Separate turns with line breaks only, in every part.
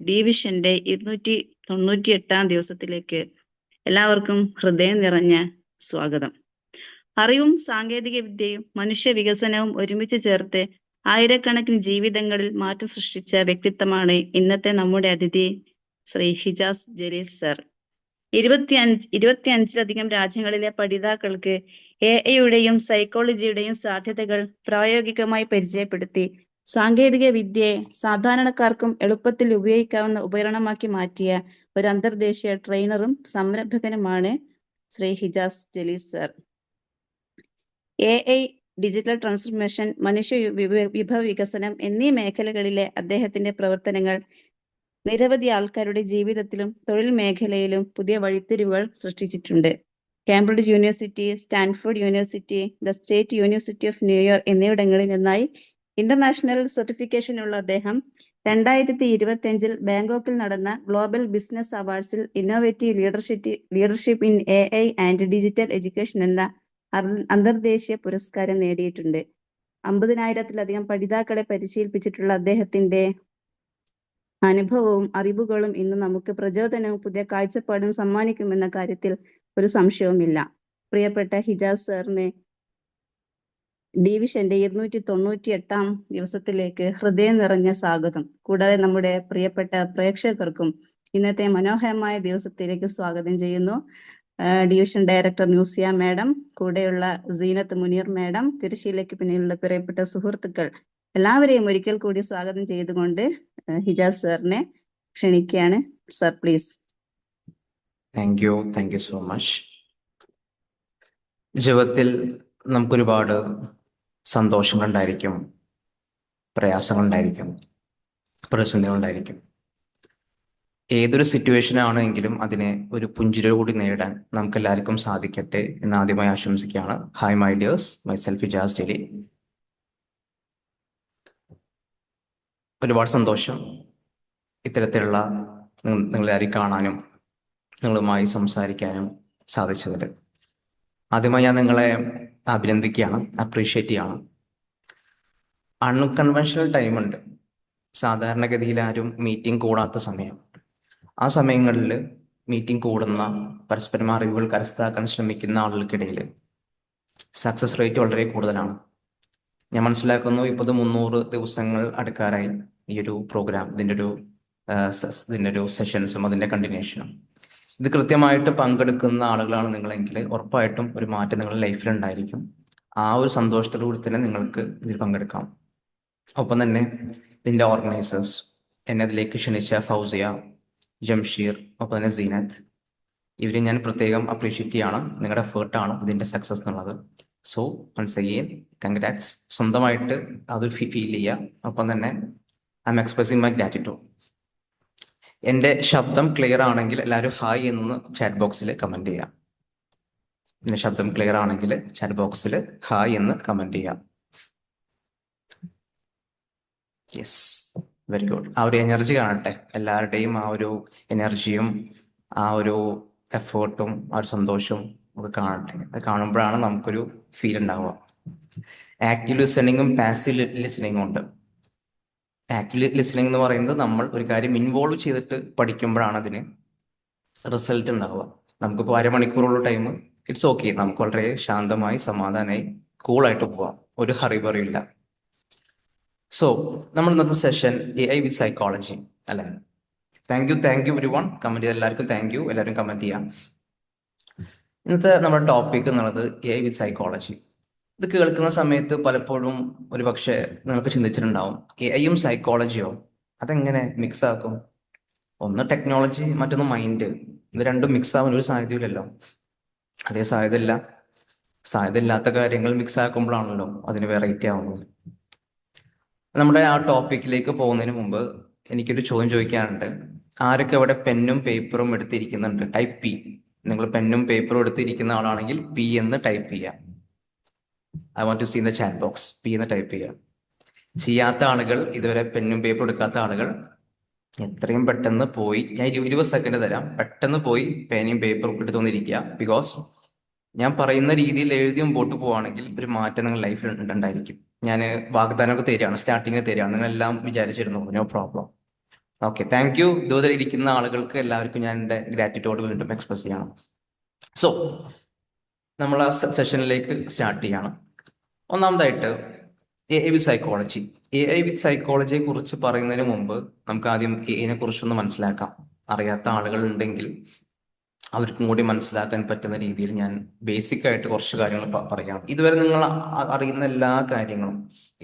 ഡിവിഷന്റെ 298 ദിവസത്തിലേക്ക് എല്ലാവർക്കും ഹൃദയം നിറഞ്ഞ സ്വാഗതം. അറിവും സാങ്കേതിക വിദ്യയും മനുഷ്യ വികസനവും ഒരുമിച്ച് ചേർത്ത് ആയിരക്കണക്കിന് ജീവിതങ്ങളിൽ മാറ്റം സൃഷ്ടിച്ച വ്യക്തിത്വമാണ് ഇന്നത്തെ നമ്മുടെ അതിഥി ശ്രീ ഹിജാസ് ജലീൽ സർ. 25ലധികം രാജ്യങ്ങളിലെ പഠിതാക്കൾക്ക് AI-യുടെയും സൈക്കോളജിയുടെയും സാധ്യതകൾ പ്രായോഗികമായി പരിചയപ്പെടുത്തി സാങ്കേതിക വിദ്യയെ സാധാരണക്കാർക്കും എളുപ്പത്തിൽ ഉപയോഗിക്കാവുന്ന ഉപകരണമാക്കി മാറ്റിയ ഒരു അന്തർദേശീയ ട്രെയിനറും സംരംഭകനുമാണ് Shri Hijas Jaleel sir. AI, digital transformation, മനുഷ്യ വിഭവ വികസനം എന്നീ മേഖലകളിലെ അദ്ദേഹത്തിന്റെ പ്രവർത്തനങ്ങൾ നിരവധി ആൾക്കാരുടെ ജീവിതത്തിലും തൊഴിൽ മേഖലയിലും പുതിയ വഴിത്തിരിവുകൾ സൃഷ്ടിച്ചിട്ടുണ്ട്. Cambridge university, Stanford university, the state university of New York എന്നിവിടങ്ങളിൽ നിന്നായി ഇന്റർനാഷണൽ സർട്ടിഫിക്കേഷനുള്ള അദ്ദേഹം 2025 ബാങ്കോക്കിൽ നടന്ന ഗ്ലോബൽ ബിസിനസ് അവാർഡ്സിൽ innovative leadership in AI and digital education എന്ന അന്തർദേശീയ പുരസ്കാരം നേടിയിട്ടുണ്ട്. 50,000-ലധികം പഠിതാക്കളെ പരിശീലിപ്പിച്ചിട്ടുള്ള അദ്ദേഹത്തിന്റെ അനുഭവവും അറിവുകളും ഇന്ന് നമുക്ക് പ്രചോദനവും പുതിയ കാഴ്ചപ്പാടും സമ്മാനിക്കുമെന്ന കാര്യത്തിൽ ഒരു സംശയവുമില്ല. പ്രിയപ്പെട്ട ഹിജാസ് സാറിന് ഡിവിഷന്റെ 298 ദിവസത്തിലേക്ക് ഹൃദയം നിറഞ്ഞ സ്വാഗതം. കൂടാതെ നമ്മുടെ പ്രിയപ്പെട്ട പ്രേക്ഷകർക്കും ഇന്നത്തെ മനോഹരമായ ദിവസത്തിലേക്ക് സ്വാഗതം ചെയ്യുന്നു. ഡിവിഷൻ ഡയറക്ടർ ന്യൂസിയ മാഡം, കൂടെയുള്ള സീനത്ത് മുനീർ മാഡം, തിരശ്ശീലയ്ക്ക് പിന്നിലുള്ള പ്രിയപ്പെട്ട സുഹൃത്തുക്കൾ എല്ലാവരെയും ഒരിക്കൽ കൂടി സ്വാഗതം ചെയ്തുകൊണ്ട് ഹിജാസ് സാറിനെ ക്ഷണിക്കുകയാണ്. Sir, please.
Thank you so much. ജീവിതത്തിൽ നമുക്കൊരുപാട് സന്തോഷങ്ങളുണ്ടായിരിക്കും, പ്രയാസങ്ങളുണ്ടായിരിക്കും, പ്രതിസന്ധികളുണ്ടായിരിക്കും. ഏതൊരു സിറ്റുവേഷൻ ആണെങ്കിലും അതിനെ ഒരു പുഞ്ചിരിയോട് കൂടി നേടാൻ നമുക്ക് എല്ലാവർക്കും സാധിക്കട്ടെ എന്ന് ആദ്യമായി ആശംസിക്കുകയാണ്. Hi my dears, myself Hijas Jaleel. ഒരുപാട് സന്തോഷം ഇത്തരത്തിലുള്ള നിങ്ങളെല്ലാവരെയും കാണാനും നിങ്ങളുമായി സംസാരിക്കാനും സാധിച്ചതിൽ. ആദ്യമായി ഞാൻ നിങ്ങളെ അഭിനന്ദിക്കുകയാണ്, അപ്രീഷിയേറ്റ് ചെയ്യണം. അൺകൺവെൻഷണൽ ടൈമുണ്ട്. സാധാരണഗതിയിൽ ആരും മീറ്റിംഗ് കൂടാത്ത സമയം. ആ സമയങ്ങളിൽ മീറ്റിംഗ് കൂടുന്ന, പരസ്പരം അറിവുകൾ കരസ്ഥമാക്കാൻ ശ്രമിക്കുന്ന ആളുകൾക്കിടയിൽ സക്സസ് റേറ്റ് വളരെ കൂടുതലാണ്. ഞാൻ മനസ്സിലാക്കുന്നു, ഇപ്പോൾ 300 ദിവസങ്ങൾ അടുക്കാറായി ഈ ഒരു പ്രോഗ്രാം, ഇതിൻ്റെ ഒരു സെഷൻസും അതിൻ്റെ കണ്ടിന്യൂഷനും. ഇത് കൃത്യമായിട്ട് പങ്കെടുക്കുന്ന ആളുകളാണ് നിങ്ങളെങ്കിൽ ഉറപ്പായിട്ടും ഒരു മാറ്റം നിങ്ങളുടെ ലൈഫിൽ ഉണ്ടായിരിക്കും. ആ ഒരു സന്തോഷത്തോടുകൂടി തന്നെ നിങ്ങൾക്ക് ഇതിൽ പങ്കെടുക്കാം. ഒപ്പം തന്നെ ഇതിൻ്റെ ഓർഗനൈസേഴ്സ്, എന്നെ അതിലേക്ക് ക്ഷണിച്ച ഫൗസിയ, ജംഷീർ, ഒപ്പം തന്നെ സീനത്ത്, ഇവരെ ഞാൻ പ്രത്യേകം അപ്രീഷിയേറ്റ് ചെയ്യാണ്. നിങ്ങളുടെ എഫേർട്ടാണ് ഇതിൻ്റെ സക്സസ് എന്നുള്ളത്. So once again congrats. സ്വന്തമായിട്ട് അതൊരു ഫീൽ ചെയ്യുക. ഒപ്പം തന്നെ I am expressing my gratitude. എൻ്റെ ശബ്ദം ക്ലിയർ ആണെങ്കിൽ എല്ലാവരും ഹായ് എന്ന് ചാറ്റ് ബോക്സിൽ കമൻറ്റ് ചെയ്യാം. എൻ്റെ ശബ്ദം ക്ലിയർ ആണെങ്കിൽ ചാറ്റ് ബോക്സിൽ ഹായ് എന്ന് കമൻറ്റ് ചെയ്യാം. Yes, very good. ആ ഒരു എനർജി കാണട്ടെ, എല്ലാവരുടെയും ആ ഒരു എനർജിയും ആ ഒരു എഫേർട്ടും ആ ഒരു സന്തോഷവും നമുക്ക് കാണട്ടെ. അത് കാണുമ്പോഴാണ് നമുക്കൊരു ഫീൽ ഉണ്ടാവുക. ആക്റ്റീവ് ലിസണിങ്ങും പാസീവ് ലിസണിങ്ങും ഉണ്ട്. ആക്റ്റീവ് ലിസണിങ് എന്ന് പറയുന്നത് നമ്മൾ ഒരു കാര്യം ഇൻവോൾവ് ചെയ്തിട്ട് പഠിക്കുമ്പോഴാണ് അതിന് റിസൾട്ട് ഉണ്ടാവുക. നമുക്കിപ്പോൾ അരമണിക്കൂറുള്ള ടൈം, ഇറ്റ്സ് ഓക്കെ, നമുക്ക് വളരെ ശാന്തമായി സമാധാനമായി കൂളായിട്ട് പോവാം, ഒരു ഹറിബറിയില്ല. സോ നമ്മൾ ഇന്നത്തെ സെഷൻ AI വിത്ത് സൈക്കോളജി അല്ലേ? Thank you every one. Comment ചെയ്ത എല്ലാവർക്കും താങ്ക് യു. എല്ലാവരും കമൻറ്റ് ചെയ്യാം. ഇന്നത്തെ നമ്മുടെ ടോപ്പിക് എന്നുള്ളത് AI വിത്ത് സൈക്കോളജി. ഇത് കേൾക്കുന്ന സമയത്ത് പലപ്പോഴും ഒരു പക്ഷേ നിങ്ങൾക്ക് ചിന്തിച്ചിട്ടുണ്ടാവും, AI-യും സൈക്കോളജിയോ അതെങ്ങനെ മിക്സ് ആക്കും? ഒന്ന് ടെക്നോളജി, മറ്റൊന്ന് മൈൻഡ്. ഇത് രണ്ടും മിക്സ് ആവാൻ ഒരു സാധ്യതയില്ലല്ലോ. അതേ സാധ്യത ഇല്ലാത്ത കാര്യങ്ങൾ മിക്സ് ആക്കുമ്പോഴാണല്ലോ അതിന് വെറൈറ്റി ആവുന്നത്. നമ്മുടെ ആ ടോപ്പിക്കിലേക്ക് പോകുന്നതിന് മുമ്പ് എനിക്കൊരു ചോദ്യം ചോദിക്കാനുണ്ട്. ആരൊക്കെ അവിടെ പെന്നും പേപ്പറും എടുത്തിരിക്കുന്നുണ്ട്? Type P. നിങ്ങൾ പെന്നും പേപ്പറും എടുത്തിരിക്കുന്ന ആളാണെങ്കിൽ P എന്ന് ടൈപ്പ് ചെയ്യാം. I want to see in the chat box. P എന്ന് ടൈപ്പ് ചെയ്യാം. ചെയ്യാത്ത ആളുകൾ, ഇതുവരെ പെന്നും പേപ്പറും എടുക്കാത്ത ആളുകൾ എത്രയും പെട്ടെന്ന് പോയി, ഞാൻ 20 സെക്കൻഡ് തരാം, പെട്ടെന്ന് പോയി പേനയും പേപ്പറും എടുത്തുകൊണ്ടിരിക്കുക. ബിക്കോസ് ഞാൻ പറയുന്ന രീതിയിൽ എഴുതി മുമ്പോട്ട് പോവുകയാണെങ്കിൽ ഒരു മാറ്റം നിങ്ങൾ ലൈഫിൽ ഉണ്ടായിരിക്കും. ഞാൻ വാഗ്ദാനമൊക്കെ തരികയാണ്, സ്റ്റാർട്ടിങ്ങിൽ തരികയാണ്. നിങ്ങളെല്ലാം വിചാരിച്ചിരുന്നു, no problem, okay, thank you. ഇതുവരെ ഇരിക്കുന്ന ആളുകൾക്ക് എല്ലാവർക്കും ഞാൻ എൻ്റെ ഗ്രാറ്റിറ്റ്യൂഡ് വീണ്ടും എക്സ്പ്രസ് ചെയ്യണം. സോ നമ്മൾ ആ സെഷനിലേക്ക് സ്റ്റാർട്ട് ചെയ്യണം. ഒന്നാമതായിട്ട് AI വിത്ത് സൈക്കോളജി. AI വിത്ത് സൈക്കോളജിയെ കുറിച്ച് പറയുന്നതിന് മുമ്പ് നമുക്ക് ആദ്യം AI കുറിച്ചൊന്ന് മനസ്സിലാക്കാം. അറിയാത്ത ആളുകൾ ഉണ്ടെങ്കിൽ അവർക്കും കൂടി മനസ്സിലാക്കാൻ പറ്റുന്ന രീതിയിൽ ഞാൻ ബേസിക് ആയിട്ട് കുറച്ച് കാര്യങ്ങൾ പറയാം. ഇതുവരെ നിങ്ങൾ അറിയുന്ന എല്ലാ കാര്യങ്ങളും,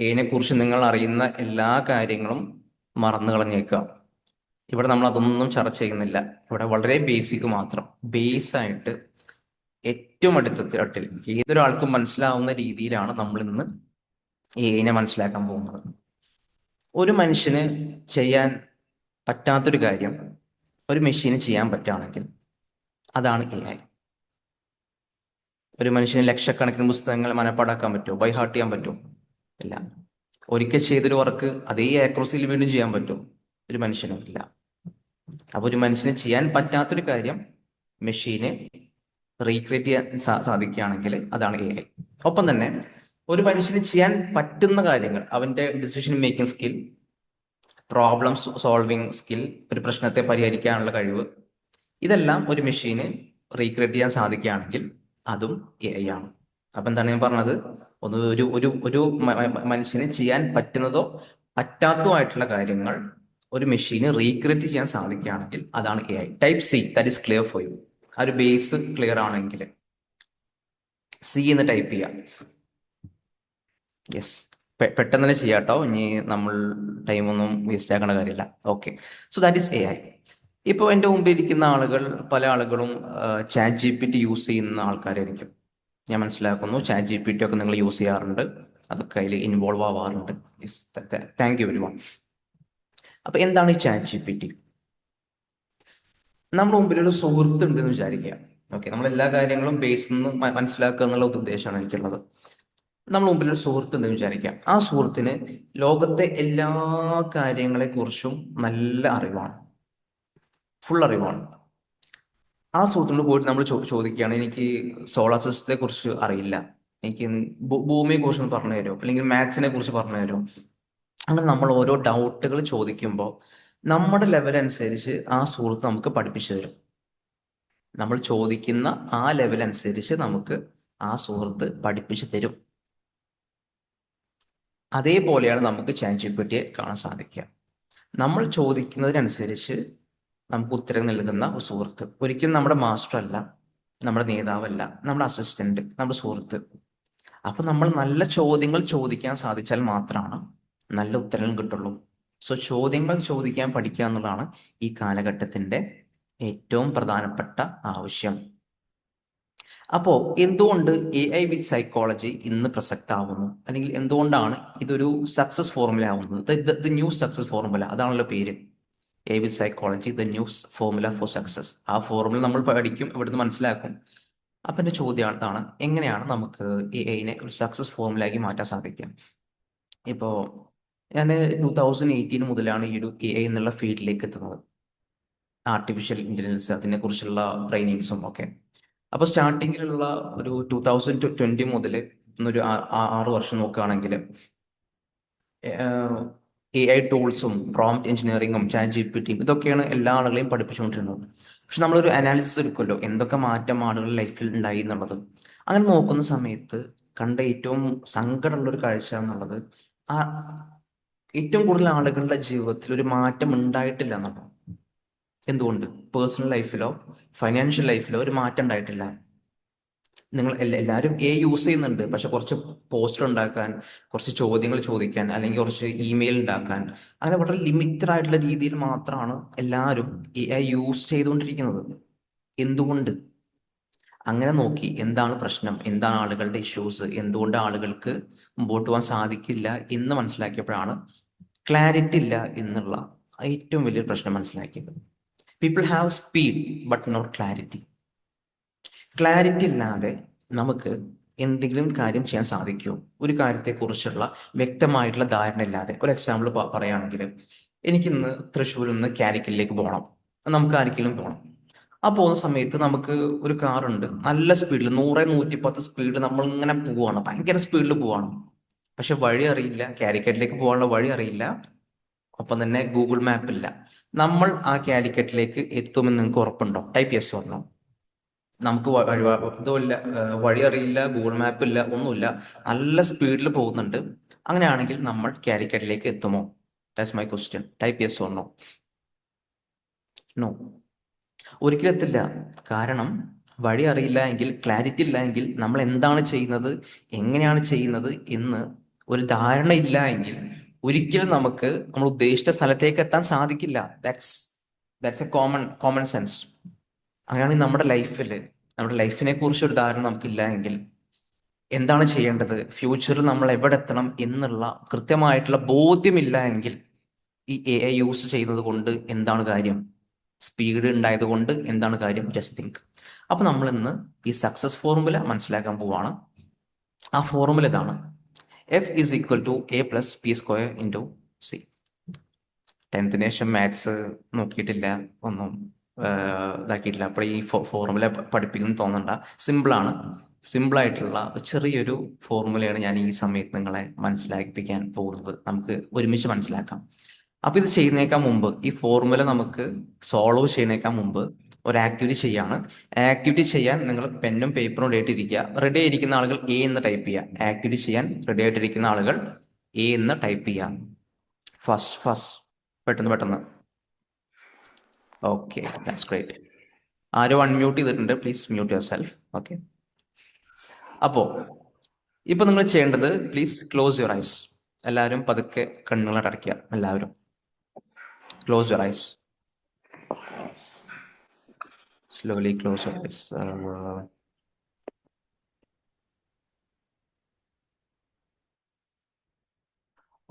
AI കുറിച്ച് നിങ്ങൾ അറിയുന്ന എല്ലാ കാര്യങ്ങളും മറന്നു കളഞ്ഞേക്കുക. ഇവിടെ നമ്മൾ അതൊന്നും ചർച്ച ചെയ്യുന്നില്ല. ഇവിടെ വളരെ ബേസിക് മാത്രം, ബേസ് ആയിട്ട് ഏറ്റവും അടുത്ത തട്ടിൽ ഏതൊരാൾക്കും മനസ്സിലാവുന്ന രീതിയിലാണ് നമ്മൾ ഇന്ന് AI മനസ്സിലാക്കാൻ പോകുന്നത്. ഒരു മനുഷ്യന് ചെയ്യാൻ പറ്റാത്തൊരു കാര്യം ഒരു മെഷീന് ചെയ്യാൻ പറ്റുകയാണെങ്കിൽ അതാണ് AI. ഒരു മനുഷ്യന് ലക്ഷക്കണക്കിന് പുസ്തകങ്ങൾ മനപ്പാടാക്കാൻ പറ്റുമോ? ബൈ ഹാർട്ട് ചെയ്യാൻ പറ്റുമോ? ഇല്ല. ഒരിക്കൽ ചെയ്തൊരു വർക്ക് അതേ ആക്യുറസിയിൽ വീണ്ടും ചെയ്യാൻ പറ്റുമോ? ഒരു മനുഷ്യനും ഇല്ല. അപ്പൊ ഒരു മനുഷ്യന് ചെയ്യാൻ പറ്റാത്തൊരു കാര്യം മെഷീന് റീക്രിയേറ്റ് ചെയ്യാൻ സാധിക്കുകയാണെങ്കിൽ അതാണ് AI. ഒപ്പം തന്നെ ഒരു മനുഷ്യന് ചെയ്യാൻ പറ്റുന്ന കാര്യങ്ങൾ, അവന്റെ decision making skill, problem solving skill, ഒരു പ്രശ്നത്തെ പരിഹരിക്കാനുള്ള കഴിവ്, ഇതെല്ലാം ഒരു മെഷീന് റീക്രിയേറ്റ് ചെയ്യാൻ സാധിക്കുകയാണെങ്കിൽ അതും AI ആണ്. അപ്പൊ എന്താണ് ഞാൻ പറഞ്ഞത്? ഒരു ഒരു ഒരു മനുഷ്യന് ചെയ്യാൻ പറ്റുന്നതോ പറ്റാത്തതുമായിട്ടുള്ള കാര്യങ്ങൾ ഒരു മെഷീന് റീക്രിയേറ്റ് ചെയ്യാൻ സാധിക്കുകയാണെങ്കിൽ അതാണ് AI. Type C, that is clear for you. ആ ഒരു ബേസ് ക്ലിയർ ആണെങ്കിൽ C എന്ന് ടൈപ്പ് ചെയ്യാം. യെസ്, പെട്ടെന്ന് തന്നെ ചെയ്യാട്ടോ, ഇനി നമ്മൾ ടൈമൊന്നും വേസ്റ്റ് ആക്കേണ്ട കാര്യമില്ല. Okay, so that is AI. ഇപ്പോൾ എൻ്റെ മുമ്പിൽ ഇരിക്കുന്ന ആളുകൾ, പല ആളുകളും ChatGPT യൂസ് ചെയ്യുന്ന ആൾക്കാരായിരിക്കും. ഞാൻ മനസ്സിലാക്കുന്നു ChatGPT ഒക്കെ നിങ്ങൾ യൂസ് ചെയ്യാറുണ്ട്, അതൊക്കെ അതിൽ ഇൻവോൾവ് ആവാറുണ്ട്. Yes, thank you very much. അപ്പൊ എന്താണ് ഈ ChatGPT? നമ്മുടെ മുമ്പിൽ ഒരു സുഹൃത്ത് ഉണ്ടെന്ന് വിചാരിക്കുക. ഓക്കെ, നമ്മൾ എല്ലാ കാര്യങ്ങളും ബേസിൽ നിന്ന് മനസ്സിലാക്കുക എന്നുള്ള ഉദ്ദേശമാണ് എനിക്കുള്ളത്. നമ്മുടെ മുമ്പിൽ ഒരു സുഹൃത്ത് ഉണ്ടെന്ന് വിചാരിക്കാം. ആ സുഹൃത്തിന് ലോകത്തെ എല്ലാ കാര്യങ്ങളെ കുറിച്ചും നല്ല അറിവാണ്, ഫുൾ അറിവാണ്. ആ സുഹൃത്തിനോട് പോയിട്ട് നമ്മൾ ചോദിക്കുകയാണ്, എനിക്ക് സോളാർ സിസ്റ്റത്തെ കുറിച്ച് അറിയില്ല, എനിക്ക് ഭൂമിയെ കുറിച്ച് പറഞ്ഞു തരുമോ, അല്ലെങ്കിൽ മാത്സിനെ കുറിച്ച് പറഞ്ഞു തരുമോ? അങ്ങനെ നമ്മൾ ഓരോ ഡൗട്ടുകൾ ചോദിക്കുമ്പോൾ നമ്മുടെ ലെവൽ അനുസരിച്ച് ആ സുഹൃത്ത് നമുക്ക് പഠിപ്പിച്ചു തരും. നമ്മൾ ചോദിക്കുന്ന ആ ലെവൽ അനുസരിച്ച് നമുക്ക് ആ സുഹൃത്ത് പഠിപ്പിച്ചു തരും. അതേപോലെയാണ് നമുക്ക് ChatGPTയെ കാണാൻ സാധിക്കുക. നമ്മൾ ചോദിക്കുന്നതിനനുസരിച്ച് നമുക്ക് ഉത്തരം നൽകുന്ന ഒരു സുഹൃത്ത്. ഒരിക്കലും നമ്മുടെ മാസ്റ്റർ അല്ല, നമ്മുടെ നേതാവല്ല, നമ്മുടെ അസിസ്റ്റന്റ്, നമ്മുടെ സുഹൃത്ത്. അപ്പൊ നമ്മൾ നല്ല ചോദ്യങ്ങൾ ചോദിക്കാൻ സാധിച്ചാൽ മാത്രമാണ് നല്ല ഉത്തരങ്ങൾ കിട്ടുള്ളൂ. സോ ചോദ്യങ്ങൾ ചോദിക്കാൻ പഠിക്കുക എന്നുള്ളതാണ് ഈ കാലഘട്ടത്തിന്റെ ഏറ്റവും പ്രധാനപ്പെട്ട ആവശ്യം. അപ്പോ എന്തുകൊണ്ട് AI വിത്ത് സൈക്കോളജി ഇന്ന് പ്രസക്തമാവുന്നു, അല്ലെങ്കിൽ എന്തുകൊണ്ടാണ് ഇതൊരു സക്സസ് ഫോർമുല ആവുന്നത്? ദ ന്യൂ സക്സസ് ഫോർമുല, അതാണല്ലോ പേര്. AI with psychology, the new formula for success. ആ ഫോർമുല നമ്മൾ പഠിക്കും, ഇവിടുന്ന് മനസ്സിലാക്കും. അപ്പൊ എന്റെ ചോദ്യം അതാണ്, എങ്ങനെയാണ് നമുക്ക് AI ഒരു സക്സസ് ഫോർമുലയാക്കി മാറ്റാൻ സാധിക്കുക? ഇപ്പോ ഞാൻ 2018 മുതലാണ് ഈ ഒരു AI എന്നുള്ള ഫീൽഡിലേക്ക് എത്തുന്നത്. ആർട്ടിഫിഷ്യൽ ഇന്റലിജൻസ്, അതിനെ കുറിച്ചുള്ള ട്രെയിനിങ്സും ഒക്കെ. അപ്പൊ സ്റ്റാർട്ടിങ്ങിലുള്ള ഒരു 2020 മുതൽ ഒരു 6 വർഷം നോക്കുകയാണെങ്കിൽ AI ടൂൾസും പ്രോംപ്റ്റ് എഞ്ചിനീയറിംഗും ChatGPTയും ഇതൊക്കെയാണ് എല്ലാ ആളുകളെയും പഠിപ്പിച്ചുകൊണ്ടിരുന്നത്. പക്ഷെ നമ്മളൊരു അനാലിസിസ് എടുക്കുമല്ലോ, എന്തൊക്കെ മാറ്റം ആളുകളുടെ ലൈഫിൽ ഉണ്ടായി എന്നുള്ളത്. അങ്ങനെ നോക്കുന്ന സമയത്ത് കണ്ട ഏറ്റവും സങ്കടമുള്ള ഒരു കാഴ്ച എന്നുള്ളത്, ആ ഏറ്റവും കൂടുതൽ ആളുകളുടെ ജീവിതത്തിൽ ഒരു മാറ്റം ഉണ്ടായിട്ടില്ല എന്നുള്ളത്. എന്തുകൊണ്ട്? പേഴ്സണൽ ലൈഫിലോ ഫൈനാൻഷ്യൽ ലൈഫിലോ ഒരു മാറ്റം ഉണ്ടായിട്ടില്ല. നിങ്ങൾ എല്ലാവരും യൂസ് ചെയ്യുന്നുണ്ട്, പക്ഷെ കുറച്ച് പോസ്റ്റർ ഉണ്ടാക്കാൻ, കുറച്ച് ചോദ്യങ്ങൾ ചോദിക്കാൻ, അല്ലെങ്കിൽ കുറച്ച് ഇമെയിൽ ഉണ്ടാക്കാൻ, അങ്ങനെ വളരെ ലിമിറ്റഡ് ആയിട്ടുള്ള രീതിയിൽ മാത്രമാണ് എല്ലാവരും AI യൂസ് ചെയ്തുകൊണ്ടിരിക്കുന്നത്. എന്തുകൊണ്ട്? അങ്ങനെ നോക്കി എന്താണ് പ്രശ്നം, എന്താണ് ആളുകളുടെ ഇഷ്യൂസ്, എന്തുകൊണ്ട് ആളുകൾക്ക് മുമ്പോട്ട് പോകാൻ സാധിക്കില്ല എന്ന് മനസ്സിലാക്കിയപ്പോഴാണ് ക്ലാരിറ്റി ഇല്ല എന്നുള്ള ഏറ്റവും വലിയൊരു പ്രശ്നം മനസ്സിലാക്കിയത്. People have speed but not clarity. Clarity ഇല്ലാതെ നമുക്ക് എന്തെങ്കിലും കാര്യം ചെയ്യാൻ സാധിക്കുമോ? ഒരു കാര്യത്തെക്കുറിച്ചുള്ള വ്യക്തമായിട്ടുള്ള ധാരണ ഇല്ലാതെ. ഒരു എക്സാമ്പിൾ പറയുകയാണെങ്കിൽ, എനിക്കിന്ന് തൃശ്ശൂരിൽ നിന്ന് കാലിക്കറ്റിലേക്ക് പോകണം, നമുക്ക് ആരിക്കെങ്കിലും പോകണം. ആ പോകുന്ന സമയത്ത് നമുക്ക് ഒരു കാറുണ്ട്, നല്ല സ്പീഡിൽ 100-110 സ്പീഡ് നമ്മൾ ഇങ്ങനെ പോവാണ്, ഭയങ്കര സ്പീഡിൽ പോവാണ്. പക്ഷെ വഴി അറിയില്ല, കാലിക്കറ്റിലേക്ക് പോകാനുള്ള വഴി അറിയില്ല. ഒപ്പം തന്നെ ഗൂഗിൾ മാപ്പ് ഇല്ല. നമ്മൾ ആ കാലിക്കറ്റിലേക്ക് എത്തുമെന്ന് നിങ്ങൾക്ക് ഉറപ്പുണ്ടോ? Type yes or no. നമുക്ക് ഇതുമില്ല, വഴി അറിയില്ല, ഗൂഗിൾ മാപ്പ് ഇല്ല, ഒന്നുമില്ല, നല്ല സ്പീഡിൽ പോകുന്നുണ്ട്. അങ്ങനെയാണെങ്കിൽ നമ്മൾ കാലിക്കറ്റിലേക്ക് എത്തുമോ? That's my question. Type yes or no. No, ഒരിക്കലും എത്തില്ല. കാരണം വഴി അറിയില്ല എങ്കിൽ, ക്ലാരിറ്റി ഇല്ല എങ്കിൽ, നമ്മൾ എന്താണ് ചെയ്യുന്നത്, എങ്ങനെയാണ് ചെയ്യുന്നത് എന്ന് ഒരു ധാരണ ഇല്ല എങ്കിൽ ഒരിക്കലും നമുക്ക് നമ്മൾ ഉദ്ദേശിച്ച സ്ഥലത്തേക്ക് എത്താൻ സാധിക്കില്ല. That's A common sense. അങ്ങനെയാണെങ്കിൽ നമ്മുടെ ലൈഫിനെ കുറിച്ച് ഒരു ധാരണ നമുക്കില്ല എങ്കിൽ എന്താണ് ചെയ്യേണ്ടത്, ഫ്യൂച്ചറിൽ നമ്മൾ എവിടെ എത്തണം എന്നുള്ള കൃത്യമായിട്ടുള്ള ബോധ്യമില്ല എങ്കിൽ ഈ AI യൂസ് ചെയ്യുന്നത് കൊണ്ട് എന്താണ് കാര്യം? സ്പീഡ് ഉണ്ടായത് കൊണ്ട് എന്താണ് കാര്യം? Just think. അപ്പൊ നമ്മൾ ഇന്ന് ഈ സക്സസ് ഫോർമുല മനസ്സിലാക്കാൻ പോവാണ്. ആ ഫോർമുല ഇതാണ്: F=A+P²×C. 10th ശേഷം മാത്സ് നോക്കിയിട്ടില്ല, ഒന്നും ഇതാക്കിയിട്ടില്ല. അപ്പോൾ ഈ ഫോർമുല പഠിപ്പിക്കുന്നു തോന്നണ്ട. സിമ്പിളായിട്ടുള്ള ചെറിയൊരു ഫോർമുലയാണ് ഞാൻ ഈ സമയത്ത് നിങ്ങളെ മനസ്സിലാക്കിപ്പിക്കാൻ പോകുന്നത്. നമുക്ക് ഒരുമിച്ച് മനസ്സിലാക്കാം. അപ്പൊ ഇത് ചെയ്യുന്നേക്കാൻ മുമ്പ്, ഈ ഫോർമുല നമുക്ക് സോൾവ് ചെയ്യുന്നേക്കാൻ മുമ്പ് ഒരു ആക്ടിവിറ്റി ചെയ്യാണ്. ആക്ടിവിറ്റി ചെയ്യാൻ നിങ്ങൾ പെന്നും പേപ്പറും റെഡി ആയിട്ടിരിക്കുക. റെഡി ആയിരിക്കുന്ന ആളുകൾ A എന്ന് ടൈപ്പ് ചെയ്യുക. ആക്ടിവിറ്റി ചെയ്യാൻ റെഡി ആയിട്ടിരിക്കുന്ന ആളുകൾ A എന്ന് ടൈപ്പ് ചെയ്യാം. ഫസ്റ്റ് പെട്ടെന്ന്. Okay, that's great. ആരും അൺമ്യൂട്ട് ചെയ്തിട്ടുണ്ട്, please mute your self. Okay, അപ്പോ ഇപ്പൊ നിങ്ങൾ ചെയ്യേണ്ടത്, പ്ലീസ് ക്ലോസ് യുവർ ഐസ്. എല്ലാവരും പതുക്കെ കണ്ണുകൾ അടയ്ക്കുക. എല്ലാവരും close your eyes. Slowly close your eyes.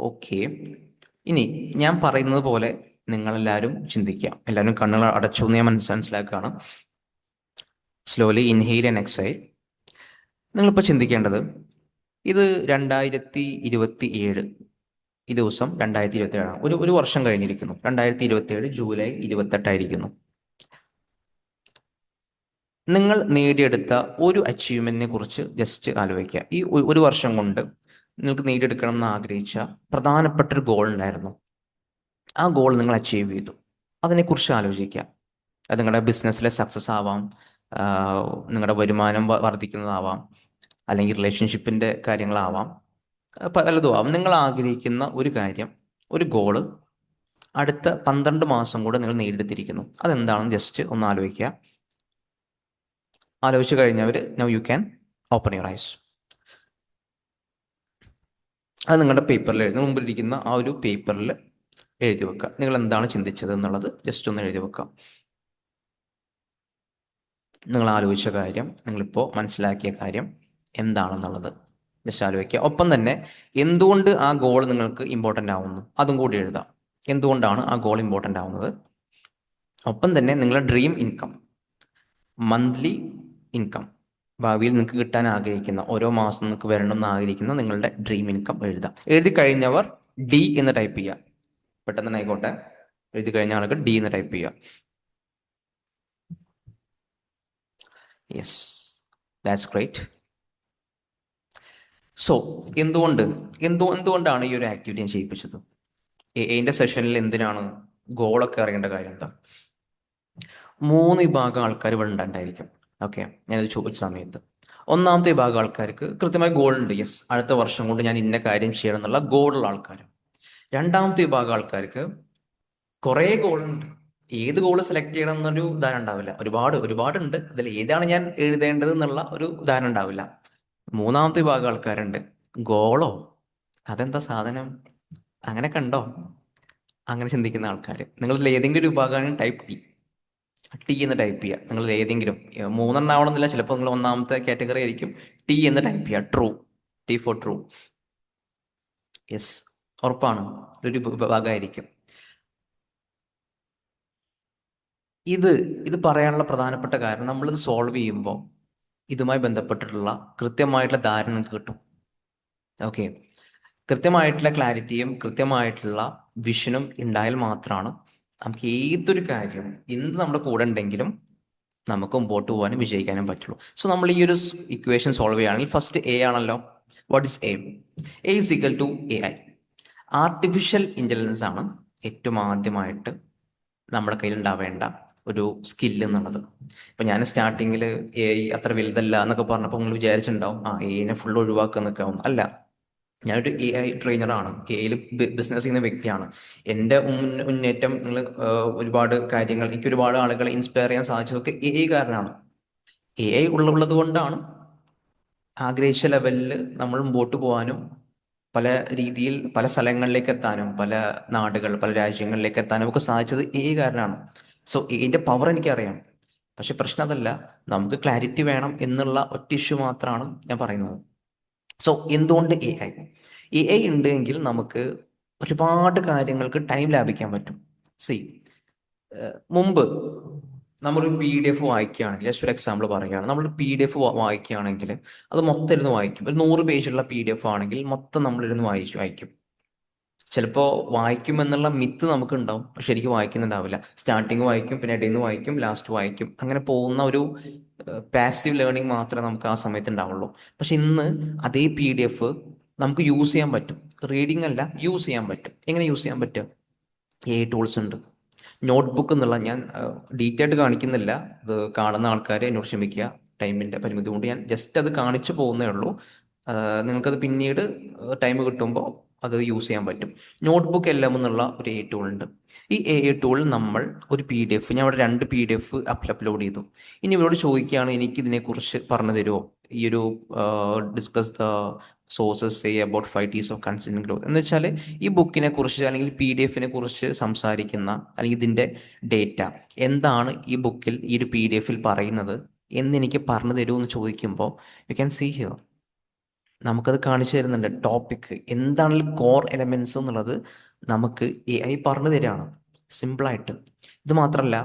Okay, ഇനി ഞാൻ പറയുന്നത് പോലെ നിങ്ങളെല്ലാവരും ചിന്തിക്കുക. എല്ലാവരും കണ്ണുകൾ അടച്ചു എന്ന് ഞാൻ മനസ്സിലാക്കുകയാണ്. Slowly inhale and exile. നിങ്ങളിപ്പോൾ ചിന്തിക്കേണ്ടത്, ഇത് 2027, ഈ ദിവസം 2027ആണ്. ഒരു വർഷം കഴിഞ്ഞിരിക്കുന്നു. 2027 ജൂലൈ 28 നിങ്ങൾ നേടിയെടുത്ത ഒരു അച്ചീവ്മെന്റിനെ കുറിച്ച് ജസ്റ്റ് ആലോചിക്കുക. ഈ ഒരു വർഷം കൊണ്ട് നിങ്ങൾക്ക് നേടിയെടുക്കണം എന്ന് ആഗ്രഹിച്ച പ്രധാനപ്പെട്ട ഒരു ഗോൾ ഉണ്ടായിരുന്നു. ആ ഗോൾ നിങ്ങൾ അച്ചീവ് ചെയ്തു. അതിനെക്കുറിച്ച് ആലോചിക്കുക. അത് നിങ്ങളുടെ ബിസിനസ്സിലെ സക്സസ് ആവാം, നിങ്ങളുടെ വരുമാനം വർദ്ധിക്കുന്നതാവാം, അല്ലെങ്കിൽ റിലേഷൻഷിപ്പിൻ്റെ കാര്യങ്ങളാവാം, പലതും ആവാം. നിങ്ങൾ ആഗ്രഹിക്കുന്ന ഒരു കാര്യം, ഒരു ഗോള് അടുത്ത 12 മാസം കൂടെ നിങ്ങൾ നേടിയെടുത്തിരിക്കുന്നു. അതെന്താണെന്ന് ജസ്റ്റ് ഒന്ന് ആലോചിക്കുക. ആലോചിച്ച് കഴിഞ്ഞവർ now you can open your eyes. അത് നിങ്ങളുടെ പേപ്പറിൽ എഴുതി, മുമ്പിലിരിക്കുന്ന ആ ഒരു പേപ്പറിൽ എഴുതി വെക്കുക. നിങ്ങൾ എന്താണ് ചിന്തിച്ചത് എന്നുള്ളത് ജസ്റ്റ് ഒന്ന് എഴുതി വെക്കുക. നിങ്ങൾ ആലോചിച്ച കാര്യം, നിങ്ങളിപ്പോൾ മനസ്സിലാക്കിയ കാര്യം എന്താണെന്നുള്ളത് ജസ്റ്റ് ആലോചിക്കുക. ഒപ്പം തന്നെ എന്തുകൊണ്ട് ആ ഗോൾ നിങ്ങൾക്ക് ഇമ്പോർട്ടൻ്റ് ആവുന്നു അതും കൂടി എഴുതാം. എന്തുകൊണ്ടാണ് ആ ഗോൾ ഇമ്പോർട്ടൻ്റ് ആവുന്നത്? ഒപ്പം തന്നെ നിങ്ങളുടെ ഡ്രീം ഇൻകം, മന്ത്ലി ഇൻകം, ഭാവിയിൽ നിങ്ങൾക്ക് കിട്ടാൻ ആഗ്രഹിക്കുന്ന, ഓരോ മാസം നിങ്ങൾക്ക് വരണമെന്ന് ആഗ്രഹിക്കുന്ന നിങ്ങളുടെ ഡ്രീം ഇൻകം എഴുതാം. എഴുതി കഴിഞ്ഞവർ D എന്ന് ടൈപ്പ് ചെയ്യുക. പെട്ടെന്ന് തന്നെ ആയിക്കോട്ടെ. എഴുതി കഴിഞ്ഞ ആളുകൾ D എന്ന് ടൈപ്പ് ചെയ്യുക. Yes, that's great. സോ എന്തുകൊണ്ടാണ് ഈ ഒരു ആക്ടിവിറ്റി ഞാൻ ചെയ്യിപ്പിച്ചത്? എൻ്റെ സെഷനിൽ എന്തിനാണ് ഗോളൊക്കെ അറിയേണ്ട കാര്യം എന്താ? 3 വിഭാഗം ആൾക്കാർ ഇവിടെ ഉണ്ടായിരിക്കും. ഓക്കെ, ഞാനത് ചോദിച്ച സമയത്ത് ഒന്നാമത്തെ വിഭാഗം ആൾക്കാർക്ക് കൃത്യമായി ഗോൾ ഉണ്ട്. യെസ്, അടുത്ത വർഷം കൊണ്ട് ഞാൻ ഇന്ന കാര്യം ചെയ്യണം എന്നുള്ള ഗോളുള്ള ആൾക്കാർ. രണ്ടാമത്തെ വിഭാഗം ആൾക്കാർക്ക് കുറേ ഗോളുണ്ട്. ഏത് ഗോൾ സെലക്ട് ചെയ്യണം എന്നൊരു ധാരണ ഉണ്ടാവില്ല. ഒരുപാടുണ്ട്, അതിൽ ഏതാണ് ഞാൻ എഴുതേണ്ടത് എന്നുള്ള ഒരു ധാരണ ഉണ്ടാവില്ല. മൂന്നാമത്തെ വിഭാഗം ആൾക്കാരുണ്ട്, ഗോളോ അതെന്താ സാധനം, അങ്ങനെ കണ്ടോ, അങ്ങനെ ചിന്തിക്കുന്ന ആൾക്കാർ. നിങ്ങളിൽ ഏതെങ്കിലും ഒരു വിഭാഗമാണ് ടൈപ്പ് ടി എന്ന് ടൈപ്പ് ചെയ്യുക. നിങ്ങൾ ഏതെങ്കിലും 3 ആവണമെന്നില്ല, ചിലപ്പോൾ നിങ്ങൾ ഒന്നാമത്തെ കാറ്റഗറി ആയിരിക്കും. T എന്ന് ടൈപ്പ് ചെയ്യുക. True, T for true. Yes, ഉറപ്പാണ് ഒരു വിഭാഗമായിരിക്കും. ഇത് പറയാനുള്ള പ്രധാനപ്പെട്ട കാരണം, നമ്മളിത് സോൾവ് ചെയ്യുമ്പോൾ ഇതുമായി ബന്ധപ്പെട്ടിട്ടുള്ള കൃത്യമായിട്ടുള്ള ധാരണ നിങ്ങൾക്ക് കിട്ടും. ഓക്കെ, കൃത്യമായിട്ടുള്ള ക്ലാരിറ്റിയും കൃത്യമായിട്ടുള്ള വിഷനും ഉണ്ടായാൽ മാത്രമാണ് നമുക്ക് ഏതൊരു കാര്യം എന്ത് നമ്മുടെ കൂടെ ഉണ്ടെങ്കിലും നമുക്ക് മുമ്പോട്ട് പോകാനും വിജയിക്കാനും പറ്റുള്ളൂ. സോ നമ്മൾ ഈ ഒരു ഇക്വേഷൻ സോൾവ് ചെയ്യുകയാണെങ്കിൽ ഫസ്റ്റ് A ആണല്ലോ. What is A? A is equal to AI. Artificial intelligence ആണ് ഏറ്റവും ആദ്യമായിട്ട് നമ്മുടെ കയ്യിൽ ഉണ്ടാവേണ്ട ഒരു സ്കില്ല് എന്നുള്ളത്. ഇപ്പൊ ഞാൻ സ്റ്റാർട്ടിങ്ങിൽ AI അത്ര വലുതല്ല എന്നൊക്കെ പറഞ്ഞപ്പോൾ നിങ്ങൾ വിചാരിച്ചിട്ടുണ്ടാവും AI ഫുൾ ഒഴിവാക്കാൻ നിൽക്കാവുന്ന. അല്ല, ഞാനൊരു AI ട്രെയിനറാണ്, AI ബിസിനസ് ചെയ്യുന്ന വ്യക്തിയാണ്. എൻ്റെ മുന്നേറ്റം നിങ്ങൾ ഒരുപാട് കാര്യങ്ങൾ, എനിക്ക് ഒരുപാട് ആളുകളെ ഇൻസ്പയർ ചെയ്യാൻ സാധിച്ചതൊക്കെ AI കാരണമാണ്. AI ഉള്ളത് കൊണ്ടാണ് ആഗ്രഹിച്ച ലെവലിൽ നമ്മൾ മുമ്പോട്ട് പോകാനും പല രീതിയിൽ പല സ്ഥലങ്ങളിലേക്ക് എത്താനും പല നാടുകൾ പല രാജ്യങ്ങളിലേക്ക് എത്താനും ഒക്കെ സാധിച്ചത് AI കാരണമാണ്. സോ ഇതിൻ്റെ പവർ എനിക്കറിയാം. പക്ഷെ പ്രശ്നം അതല്ല, നമുക്ക് ക്ലാരിറ്റി വേണം എന്നുള്ള ഒറ്റ ഇഷ്യൂ മാത്രമാണ് ഞാൻ പറയുന്നത്. സോ എന്തുകൊണ്ട് AI ഉണ്ട് എങ്കിൽ നമുക്ക് ഒരുപാട് കാര്യങ്ങൾക്ക് ടൈം ലാഭിക്കാൻ പറ്റും. സി മുമ്പ് നമ്മളൊരു PDF വായിക്കുകയാണെങ്കിൽ, ജസ്റ്റ് ഒരു എക്സാമ്പിൾ പറയുകയാണ്, നമ്മളൊരു PDF വായിക്കുകയാണെങ്കിൽ അത് മൊത്തം ഇരുന്ന് വായിക്കും. ഒരു 100 പേജുള്ള PDF ആണെങ്കിൽ മൊത്തം നമ്മളിരുന്ന് വായിക്കും. ചിലപ്പോൾ വായിക്കും എന്നുള്ള മിത്ത് നമുക്ക് ഉണ്ടാവും, പക്ഷെ എനിക്ക് വായിക്കുന്നുണ്ടാവില്ല. സ്റ്റാർട്ടിങ് വായിക്കും, പിന്നെ ഇടയിൽ നിന്ന് വായിക്കും, ലാസ്റ്റ് വായിക്കും. അങ്ങനെ പോകുന്ന ഒരു പാസീവ് ലേണിംഗ് മാത്രമേ നമുക്ക് ആ സമയത്ത് ഉണ്ടാവുള്ളൂ. പക്ഷെ ഇന്ന് അതേ PDF നമുക്ക് യൂസ് ചെയ്യാൻ പറ്റും. റീഡിംഗ് അല്ല, യൂസ് ചെയ്യാൻ പറ്റും. എങ്ങനെ യൂസ് ചെയ്യാൻ പറ്റും? AI ടൂൾസ് ഉണ്ട്. നോട്ട്ബുക്ക് എന്നുള്ള, ഞാൻ ഡീറ്റെയിൽ ആയിട്ട് കാണിക്കുന്നില്ല, അത് കാണുന്ന ആൾക്കാരെ എന്നോട് ക്ഷമിക്കുക, ടൈമിൻ്റെ പരിമിതി കൊണ്ട് ഞാൻ ജസ്റ്റ് അത് കാണിച്ചു പോകുന്നേ ഉള്ളൂ. നിങ്ങൾക്കത് പിന്നീട് ടൈം കിട്ടുമ്പോൾ അത് യൂസ് ചെയ്യാൻ പറ്റും. നോട്ട്ബുക്ക് എല്ലാം എന്നുള്ള ഒരു AI ടൂൾ ഉണ്ട്. ഈ AI ടൂൾ നമ്മൾ ഒരു PDF, ഞാൻ അവിടെ 2 PDF അപ്ലോഡ് ചെയ്തു. ഇനി ഇവരോട് ചോദിക്കുകയാണ്, എനിക്ക് ഇതിനെക്കുറിച്ച് പറഞ്ഞു തരുമോ, ഈ ഒരു discuss the sources say about 5 T's of consistent growth എന്ന് വെച്ചാൽ ഈ ബുക്കിനെ കുറിച്ച് അല്ലെങ്കിൽ PDF കുറിച്ച് സംസാരിക്കുന്ന അല്ലെങ്കിൽ ഇതിൻ്റെ ഡേറ്റ എന്താണ് ഈ ബുക്കിൽ ഈ ഒരു PDF പറയുന്നത് എന്നെനിക്ക് പറഞ്ഞു തരുമോ എന്ന് ചോദിക്കുമ്പോൾ യു ക്യാൻ സീ ഹിയർ നമുക്കത് കാണിച്ചു തരുന്നുണ്ട്. ടോപ്പിക് എന്താണ് കോർ എലമെന്റ്സ് എന്നുള്ളത് നമുക്ക് AI പറഞ്ഞു തരികയാണ് സിമ്പിളായിട്ട്. ഇത് മാത്രമല്ല,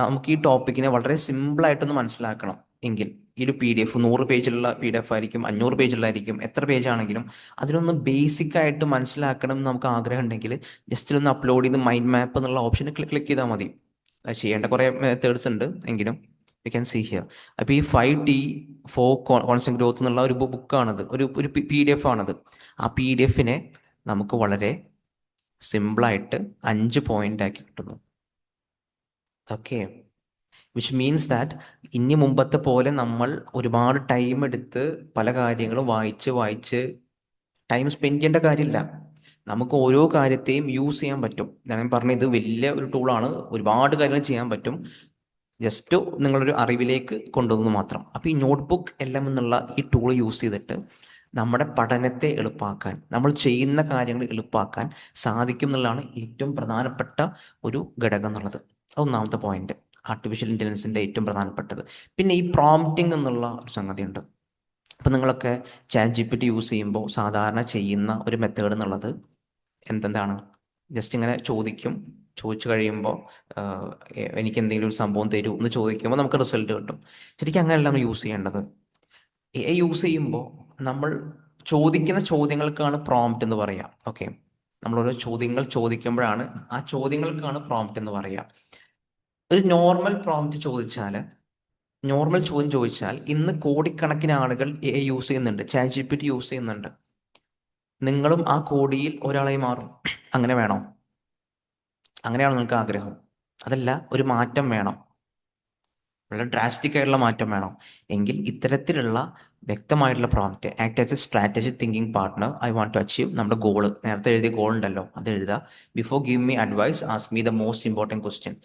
നമുക്ക് ഈ ടോപ്പിക്കിനെ വളരെ സിമ്പിളായിട്ടൊന്ന് മനസ്സിലാക്കണം എങ്കിൽ ഈ ഒരു PDF 100 പേജിലുള്ള PDF ആയിരിക്കും, 500 പേജുള്ളതായിരിക്കും, എത്ര പേജാണെങ്കിലും അതിനൊന്ന് ബേസിക് ആയിട്ട് മനസ്സിലാക്കണം എന്ന് നമുക്ക് ആഗ്രഹം ഉണ്ടെങ്കിൽ ജസ്റ്റ് ഒന്ന് അപ്ലോഡ് ചെയ്ത് മൈൻഡ് മാപ്പ് എന്നുള്ള ഓപ്ഷന് ക്ലിക്ക് ചെയ്താൽ മതി. അത് ചെയ്യേണ്ട കുറേ മെത്തേഡ്സ് ഉണ്ട്, എങ്കിലും യു ക്യാൻ സീ ഹിയർ. അപ്പോൾ ഈ 5T ഫോർ കോൺസ്റ്റന്റ് ഗ്രോത്ത് എന്നുള്ള ഒരു ബുക്കാണത്, ഒരു PDF ആണത്. ആ PDF നമുക്ക് വളരെ സിമ്പിളായിട്ട് 5 പോയിന്റ് ആക്കി കിട്ടുന്നു. ഓക്കെ, വിച്ച് മീൻസ് ദാറ്റ് ഇനി മുമ്പത്തെ പോലെ നമ്മൾ ഒരുപാട് ടൈം എടുത്ത് പല കാര്യങ്ങളും വായിച്ച് ടൈം സ്പെൻഡ് ചെയ്യേണ്ട കാര്യമില്ല. നമുക്ക് ഓരോ കാര്യത്തെയും യൂസ് ചെയ്യാൻ പറ്റും. ഞാൻ പറഞ്ഞ ഇത് വലിയ ഒരു ടൂളാണ്, ഒരുപാട് കാര്യങ്ങൾ ചെയ്യാൻ പറ്റും. ജസ്റ്റ് നിങ്ങളൊരു അറിവിലേക്ക് കൊണ്ടുവന്നു മാത്രം. അപ്പോൾ ഈ നോട്ട്ബുക്ക് എല്ലാം എന്നുള്ള ഈ ടൂൾ യൂസ് ചെയ്തിട്ട് നമ്മുടെ പഠനത്തെ എളുപ്പമാക്കാൻ, നമ്മൾ ചെയ്യുന്ന കാര്യങ്ങൾ എളുപ്പമാക്കാൻ സാധിക്കും എന്നുള്ളതാണ് ഏറ്റവും പ്രധാനപ്പെട്ട ഒരു ഘടകം എന്നുള്ളത്. ഒന്നാമത്തെ പോയിന്റ് ആർട്ടിഫിഷ്യൽ ഇൻ്റലിജൻസിൻ്റെ ഏറ്റവും പ്രധാനപ്പെട്ടത്. പിന്നെ ഈ പ്രോംപ്റ്റിംഗ് എന്നുള്ള ഒരു സംഗതിയുണ്ട്. അപ്പം നിങ്ങളൊക്കെ ChatGPT യൂസ് ചെയ്യുമ്പോൾ സാധാരണ ചെയ്യുന്ന ഒരു മെത്തേഡ് എന്നുള്ളത് എന്താണ്, ജസ്റ്റ് ഇങ്ങനെ ചോദിച്ചു കഴിയുമ്പോൾ എനിക്ക് എന്തെങ്കിലും ഒരു സംഭവം തരൂ എന്ന് ചോദിക്കുമ്പോൾ നമുക്ക് റിസൾട്ട് കിട്ടും. ശരിക്കും അങ്ങനെയല്ല നമ്മൾ യൂസ് ചെയ്യേണ്ടത്. AI യൂസ് ചെയ്യുമ്പോൾ നമ്മൾ ചോദിക്കുന്ന ചോദ്യങ്ങൾക്കാണ് പ്രോംപ്റ്റ് എന്ന് പറയുക. ഓക്കെ, നമ്മൾ ഓരോ ചോദ്യങ്ങൾ ചോദിക്കുമ്പോഴാണ് ആ ചോദ്യങ്ങൾക്കാണ് പ്രോംപ്റ്റ് എന്ന് പറയുക. ഒരു നോർമൽ ചോദ്യം ചോദിച്ചാൽ ഇന്ന് കോടിക്കണക്കിന് ആളുകൾ AI യൂസ് ചെയ്യുന്നുണ്ട്, ChatGPT യൂസ് ചെയ്യുന്നുണ്ട്. നിങ്ങളും ആ കോടിയിൽ ഒരാളായി മാറും. അങ്ങനെ വേണോ? അങ്ങനെയാണോ നിങ്ങൾക്ക് ആഗ്രഹം? അതല്ല, ഒരു മാറ്റം വേണം, വളരെ ഡ്രാസ്റ്റിക് ആയിട്ടുള്ള മാറ്റം വേണം എങ്കിൽ ഇത്തരത്തിലുള്ള വ്യക്തമായിട്ടുള്ള prompt, act as a strategic thinking partner, I want to achieve, നമ്മുടെ ഗോള്, നേരത്തെ എഴുതിയ ഗോൾ ഉണ്ടല്ലോ അത് എഴുതുക. Before give me advice ask me the most important question.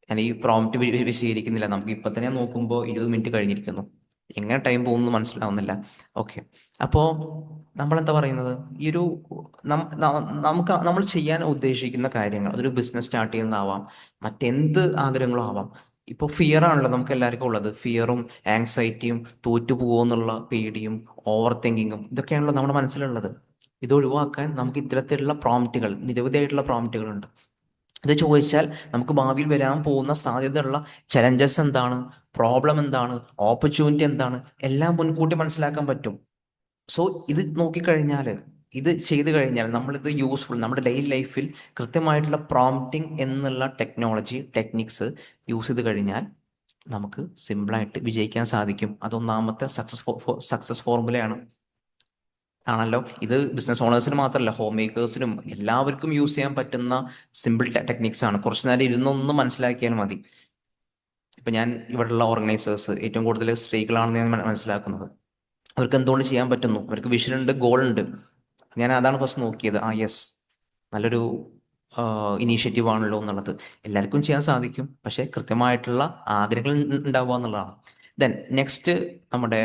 ഞാൻ ഈ പ്രോംപ്റ്റ് വിശദീകരിക്കുന്നില്ല, നമുക്ക് ഇപ്പം തന്നെ നോക്കുമ്പോൾ 20 മിനിറ്റ് കഴിഞ്ഞിരിക്കുന്നു, എങ്ങനെ ടൈം പോകുന്നു മനസ്സിലാവുന്നില്ല. ഓക്കെ, അപ്പോൾ നമ്മളെന്താ പറയുന്നത്, ഈ ഒരു നമ്മൾ ചെയ്യാൻ ഉദ്ദേശിക്കുന്ന കാര്യങ്ങൾ, അതൊരു ബിസിനസ് സ്റ്റാർട്ട് ചെയ്യുന്നതാവാം, മറ്റെന്ത് ആഗ്രഹങ്ങളും ആവാം. ഇപ്പോൾ ഫിയർ ആണല്ലോ നമുക്ക് എല്ലാവർക്കും ഉള്ളത്, ഫിയറും ആങ്സൈറ്റിയും തോറ്റുപോകുമോ എന്നുള്ള പേടിയും ഓവർ തിങ്കിങ്ങും ഇതൊക്കെയാണല്ലോ നമ്മുടെ മനസ്സിലുള്ളത്. ഇത് ഒഴിവാക്കാൻ നമുക്ക് ഇത്തരത്തിലുള്ള പ്രോംപ്റ്റുകൾ, നിരവധിയായിട്ടുള്ള പ്രോംപ്റ്റുകളുണ്ട്. ഇത് ചോദിച്ചാൽ നമുക്ക് ഭാവിയിൽ വരാൻ പോകുന്ന സാധ്യതയുള്ള ചലഞ്ചസ് എന്താണ്, പ്രോബ്ലം എന്താണ്, ഓപ്പർച്യൂണിറ്റി എന്താണ്, എല്ലാം മുൻകൂട്ടി മനസ്സിലാക്കാൻ പറ്റും. സോ ഇത് നോക്കിക്കഴിഞ്ഞാൽ, ഇത് ചെയ്തു കഴിഞ്ഞാൽ നമ്മളിത് യൂസ്ഫുൾ നമ്മുടെ ഡെയിലി ലൈഫിൽ കൃത്യമായിട്ടുള്ള പ്രോംപ്റ്റിംഗ് എന്നുള്ള ടെക്നിക്സ് യൂസ് ചെയ്ത് കഴിഞ്ഞാൽ നമുക്ക് സിമ്പിളായിട്ട് വിജയിക്കാൻ സാധിക്കും. അതൊന്നാമത്തെ സക്സസ് ഫോർമുലയാണ്. ആണല്ലോ. ഇത് ബിസിനസ് ഓണേഴ്സിന് മാത്രമല്ല, ഹോം മേക്കേഴ്സിനും എല്ലാവർക്കും യൂസ് ചെയ്യാൻ പറ്റുന്ന സിമ്പിൾ ടെക്നിക്സ് ആണ്. കുറച്ച് നേരം ഇരുന്നൊന്ന് മനസ്സിലാക്കിയാൽ മതി. ഇപ്പം ഞാൻ ഇവിടെയുള്ള ഓർഗനൈസേഴ്സ് ഏറ്റവും കൂടുതൽ സ്ത്രീകളാണെന്ന് ഞാൻ മനസ്സിലാക്കുന്നത്. അവർക്ക് എന്തുകൊണ്ട് ചെയ്യാൻ പറ്റുന്നു? അവർക്ക് വിഷൻ ഉണ്ട്, ഗോൾ ഉണ്ട്. ഞാൻ അതാണ് ഫസ്റ്റ് നോക്കിയത്. യെസ്, നല്ലൊരു ഇനീഷ്യേറ്റീവ് ആണല്ലോ എന്നുള്ളത്. എല്ലാവർക്കും ചെയ്യാൻ സാധിക്കും, പക്ഷേ കൃത്യമായിട്ടുള്ള ആഗ്രഹങ്ങൾ ഉണ്ടാവുക എന്നുള്ളതാണ്. ദെൻ നെക്സ്റ്റ് നമ്മുടെ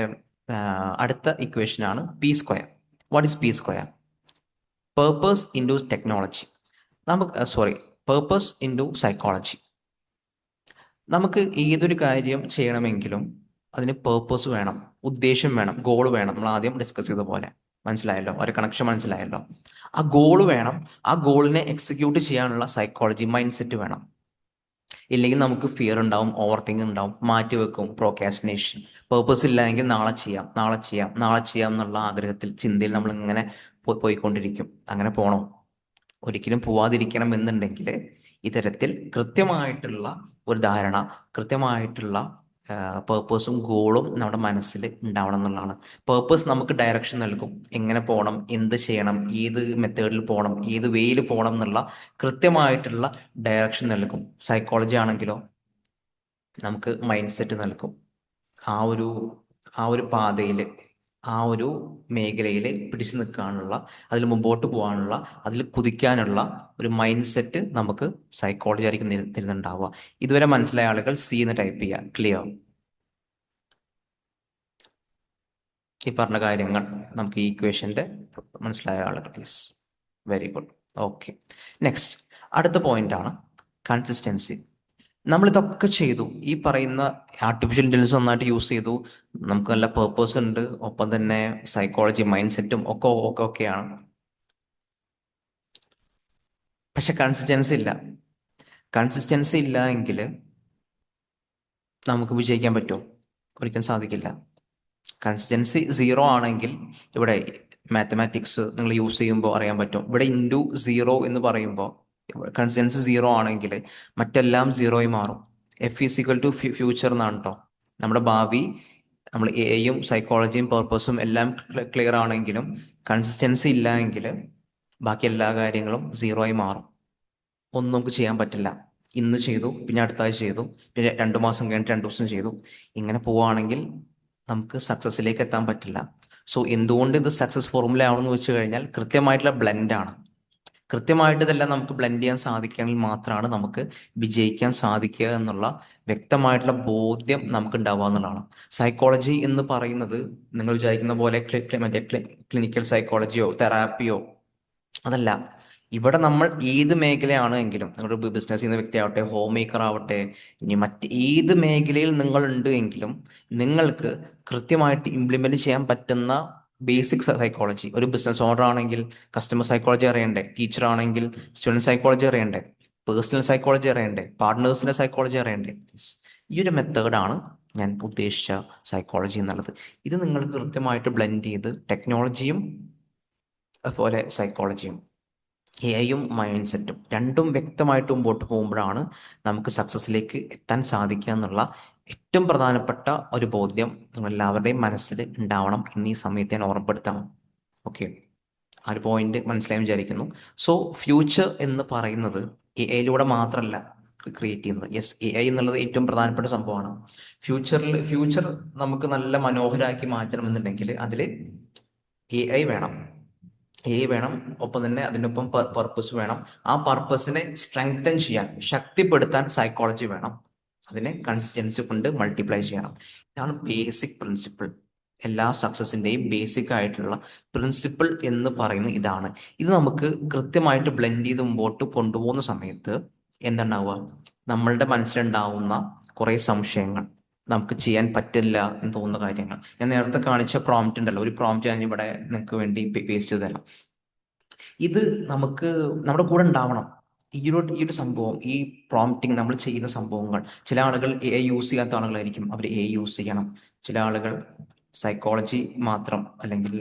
അടുത്ത ഇക്വേഷനാണ് P square. What is P square? Purpose into technology. Purpose into psychology. നമുക്ക് ഏതൊരു കാര്യം ചെയ്യണമെങ്കിലും അതിന് പേർപ്പസ് വേണം, ഉദ്ദേശം വേണം, ഗോൾ വേണം. നമ്മൾ ആദ്യം ഡിസ്കസ് ചെയ്ത പോലെ മനസ്സിലായല്ലോ, ഒരു കണക്ഷൻ മനസ്സിലായല്ലോ. ആ ഗോൾ വേണം, ആ ഗോളിനെ എക്സിക്യൂട്ട് ചെയ്യാനുള്ള സൈക്കോളജി, മൈൻഡ് സെറ്റ് വേണം. ഇല്ലെങ്കിൽ നമുക്ക് ഫിയർ ഉണ്ടാവും, ഓവർ തിങ്കിങ് ഉണ്ടാവും, മാറ്റിവെക്കും, പ്രോക്കാസ്റ്റിനേഷൻ. പേർപ്പസ് ഇല്ലെങ്കിൽ നാളെ ചെയ്യാം, നാളെ ചെയ്യാം, നാളെ ചെയ്യാം എന്നുള്ള ആഗ്രഹത്തിൽ, ചിന്തയിൽ നമ്മൾ ഇങ്ങനെ പോയിക്കൊണ്ടിരിക്കും. അങ്ങനെ പോണോ? ഒരിക്കലും പോവാതിരിക്കണം എന്നുണ്ടെങ്കിൽ ഇത്തരത്തിൽ കൃത്യമായിട്ടുള്ള ഒരു ധാരണ, കൃത്യമായിട്ടുള്ള പേർപ്പസും ഗോളും നമ്മുടെ മനസ്സിൽ ഉണ്ടാവണം എന്നുള്ളതാണ്. പേർപ്പസ് നമുക്ക് ഡയറക്ഷൻ നൽകും, എങ്ങനെ പോകണം, എന്ത് ചെയ്യണം, ഏത് മെത്തേഡിൽ പോകണം, ഏത് വേയിൽ പോകണം എന്നുള്ള കൃത്യമായിട്ടുള്ള ഡയറക്ഷൻ നൽകും. സൈക്കോളജി ആണെങ്കിലോ നമുക്ക് മൈൻഡ് സെറ്റ് നൽകും. ആ ഒരു ആ ഒരു പാതയിൽ, ആ ഒരു മേഖലയിൽ പിടിച്ചു നിൽക്കാനുള്ള, അതിൽ മുമ്പോട്ട് പോകാനുള്ള, അതിൽ കുതിക്കാനുള്ള ഒരു മൈൻഡ് സെറ്റ് നമുക്ക് സൈക്കോളജി ആയിരിക്കും തരുന്നുണ്ടാവുക. ഇതുവരെ മനസ്സിലായ ആളുകൾ സി എന്ന് ടൈപ്പ് ചെയ്യുക. ക്ലിയർ? ഈ പറഞ്ഞ കാര്യങ്ങൾ നമുക്ക് ഈ ഇക്വേഷൻ്റെ മനസ്സിലായ ആളുകൾ? Yes, very good. Okay, next അടുത്ത പോയിന്റ് ആണ് കൺസിസ്റ്റൻസി. നമ്മളിതൊക്കെ ചെയ്തു, ഈ പറയുന്ന ആർട്ടിഫിഷ്യൽ ഇന്റലിജൻസ് നന്നായിട്ട് യൂസ് ചെയ്തു, നമുക്ക് നല്ല പേർപ്പസ് ഉണ്ട്, ഒപ്പം തന്നെ സൈക്കോളജി, മൈൻഡ് സെറ്റും ഒക്കെയാണ്. പക്ഷെ കൺസിസ്റ്റൻസി ഇല്ല. കൺസിസ്റ്റൻസി ഇല്ല എങ്കിൽ നമുക്ക് വിജയിക്കാൻ പറ്റുമോ? ഒരിക്കലും സാധിക്കില്ല. കൺസിസ്റ്റൻസി സീറോ ആണെങ്കിൽ, ഇവിടെ മാത്തമാറ്റിക്സ് നിങ്ങൾ യൂസ് ചെയ്യുമ്പോൾ അറിയാൻ പറ്റും, ഇവിടെ ഇൻറ്റു സീറോ എന്ന് പറയുമ്പോൾ കൺസിസ്റ്റൻസി സീറോ ആണെങ്കിൽ മറ്റെല്ലാം സീറോയി മാറും. F is equal to future എന്നാണ് കേട്ടോ. നമ്മുടെ ഭാവി, നമ്മൾ എയും സൈക്കോളജിയും പേർപ്പസും എല്ലാം ക്ലിയർ ആണെങ്കിലും കൺസിസ്റ്റൻസി ഇല്ല എങ്കിൽ ബാക്കി എല്ലാ കാര്യങ്ങളും സീറോ ആയി മാറും. ഒന്നും നമുക്ക് ചെയ്യാൻ പറ്റില്ല. ഇന്ന് ചെയ്തു, പിന്നെ അടുത്ത ആഴ്ച ചെയ്തു, പിന്നെ 2 മാസം കഴിഞ്ഞിട്ട് 2 ദിവസം ചെയ്തു. ഇങ്ങനെ പോവുകയാണെങ്കിൽ നമുക്ക് സക്സസ്സിലേക്ക് എത്താൻ പറ്റില്ല. സോ എന്തുകൊണ്ട് ഇത് സക്സസ് ഫോർമുല ആണെന്ന് വെച്ച് കഴിഞ്ഞാൽ കൃത്യമായിട്ടുള്ള ബ്ലെൻഡാണ്. കൃത്യമായിട്ട് ഇതെല്ലാം നമുക്ക് ബ്ലെൻഡ് ചെയ്യാൻ സാധിക്കുകയാണെങ്കിൽ മാത്രമാണ് നമുക്ക് വിജയിക്കാൻ സാധിക്കുക എന്നുള്ള വ്യക്തമായിട്ടുള്ള ബോധ്യം നമുക്ക് ഉണ്ടാവുക എന്നുള്ളതാണ്. സൈക്കോളജി എന്ന് പറയുന്നത് നിങ്ങൾ വിചാരിക്കുന്ന പോലെ മറ്റേ ക്ലിനിക്കൽ സൈക്കോളജിയോ തെറാപ്പിയോ അതല്ല. ഇവിടെ നമ്മൾ ഏത് മേഖലയാണ് എങ്കിലും, നിങ്ങളുടെ ബിസിനസ് ചെയ്യുന്ന വ്യക്തിയാവട്ടെ, ഹോം മേക്കർ ആവട്ടെ, ഇനി മറ്റ് ഏത് മേഖലയിൽ നിങ്ങൾ ഉണ്ട് എങ്കിലും നിങ്ങൾക്ക് കൃത്യമായിട്ട് ഇംപ്ലിമെന്റ് ചെയ്യാൻ പറ്റുന്ന ബേസിക് സൈക്കോളജി. ഒരു ബിസിനസ് ഓണർ ആണെങ്കിൽ കസ്റ്റമർ സൈക്കോളജി അറിയണ്ടേ, ടീച്ചർ ആണെങ്കിൽ സ്റ്റുഡൻറ് സൈക്കോളജി അറിയണ്ടേ, പേഴ്സണൽ സൈക്കോളജി അറിയണ്ടേ, പാർട്ട്നേഴ്സിന്റെ സൈക്കോളജി അറിയണ്ടേ. ഈ ഒരു മെത്തേഡാണ് ഞാൻ ഉദ്ദേശിച്ച സൈക്കോളജി എന്നുള്ളത്. ഇത് നിങ്ങൾ കൃത്യമായിട്ട് ബ്ലെൻഡ് ചെയ്ത് ടെക്നോളജിയും അതുപോലെ സൈക്കോളജിയും എയും മൈൻഡ് സെറ്റും രണ്ടും വ്യക്തമായിട്ട് മുമ്പോട്ട് പോകുമ്പോഴാണ് നമുക്ക് സക്സസ്സിലേക്ക് എത്താൻ സാധിക്കുക എന്നുള്ള ഏറ്റവും പ്രധാനപ്പെട്ട ഒരു ബോധ്യം നിങ്ങളെല്ലാവരുടെയും മനസ്സിൽ ഉണ്ടാവണം എന്ന് ഈ സമയത്ത് ഞാൻ ഓർമ്മപ്പെടുത്തണം. ഓക്കെ, ആ ഒരു പോയിന്റ് മനസ്സിലായി വിചാരിക്കുന്നു. സോ ഫ്യൂച്ചർ എന്ന് പറയുന്നത് എയിലൂടെ മാത്രമല്ല ക്രിയേറ്റ് ചെയ്യുന്നത്. യെസ്, എ എന്നുള്ളത് ഏറ്റവും പ്രധാനപ്പെട്ട സംഭവമാണ്. ഫ്യൂച്ചർ നമുക്ക് നല്ല മനോഹരമാക്കി മാറ്റണം എന്നുണ്ടെങ്കിൽ അതിൽ എ വേണം. വേണം, ഒപ്പം തന്നെ അതിനൊപ്പം പർപ്പസ് വേണം. ആ പർപ്പസിനെ സ്ട്രെങ്തൻ ചെയ്യാൻ, ശക്തിപ്പെടുത്താൻ സൈക്കോളജി വേണം. അതിനെ കൺസിസ്റ്റൻസി കൊണ്ട് മൾട്ടിപ്ലൈ ചെയ്യണം. ഇതാണ് ബേസിക് പ്രിൻസിപ്പിൾ. എല്ലാ സക്സസിന്റെയും ബേസിക് ആയിട്ടുള്ള പ്രിൻസിപ്പിൾ എന്ന് പറയുന്നത് ഇതാണ്. ഇത് നമുക്ക് കൃത്യമായിട്ട് ബ്ലെൻഡ് ചെയ്ത് മുമ്പോട്ട് കൊണ്ടുപോകുന്ന സമയത്ത് എന്തുണ്ടാവുക? നമ്മളുടെ മനസ്സിലുണ്ടാവുന്ന കുറേ സംശയങ്ങൾ, നമുക്ക് ചെയ്യാൻ പറ്റില്ല എന്ന് തോന്നുന്ന കാര്യങ്ങൾ, ഞാൻ നേരത്തെ കാണിച്ച പ്രോംപ്റ്റ് ഉണ്ടല്ലോ, ഒരു പ്രോംപ്റ്റ് ഞാൻ ഇവിടെ നിങ്ങൾക്ക് വേണ്ടി പേസ്റ്റ് ചെയ്ത് തരാം. ഇത് നമുക്ക് നമ്മുടെ കൂടെ ഉണ്ടാവണം. ഈ ഒരു സംഭവം, ഈ പ്രോംപ്റ്റിങ് നമ്മൾ ചെയ്യുന്ന സംഭവങ്ങൾ, ചില ആളുകൾ എ യൂസ് ചെയ്യാത്ത ആളുകളായിരിക്കും, അവർ എ യൂസ് ചെയ്യണം. ചില ആളുകൾ സൈക്കോളജി മാത്രം അല്ലെങ്കിൽ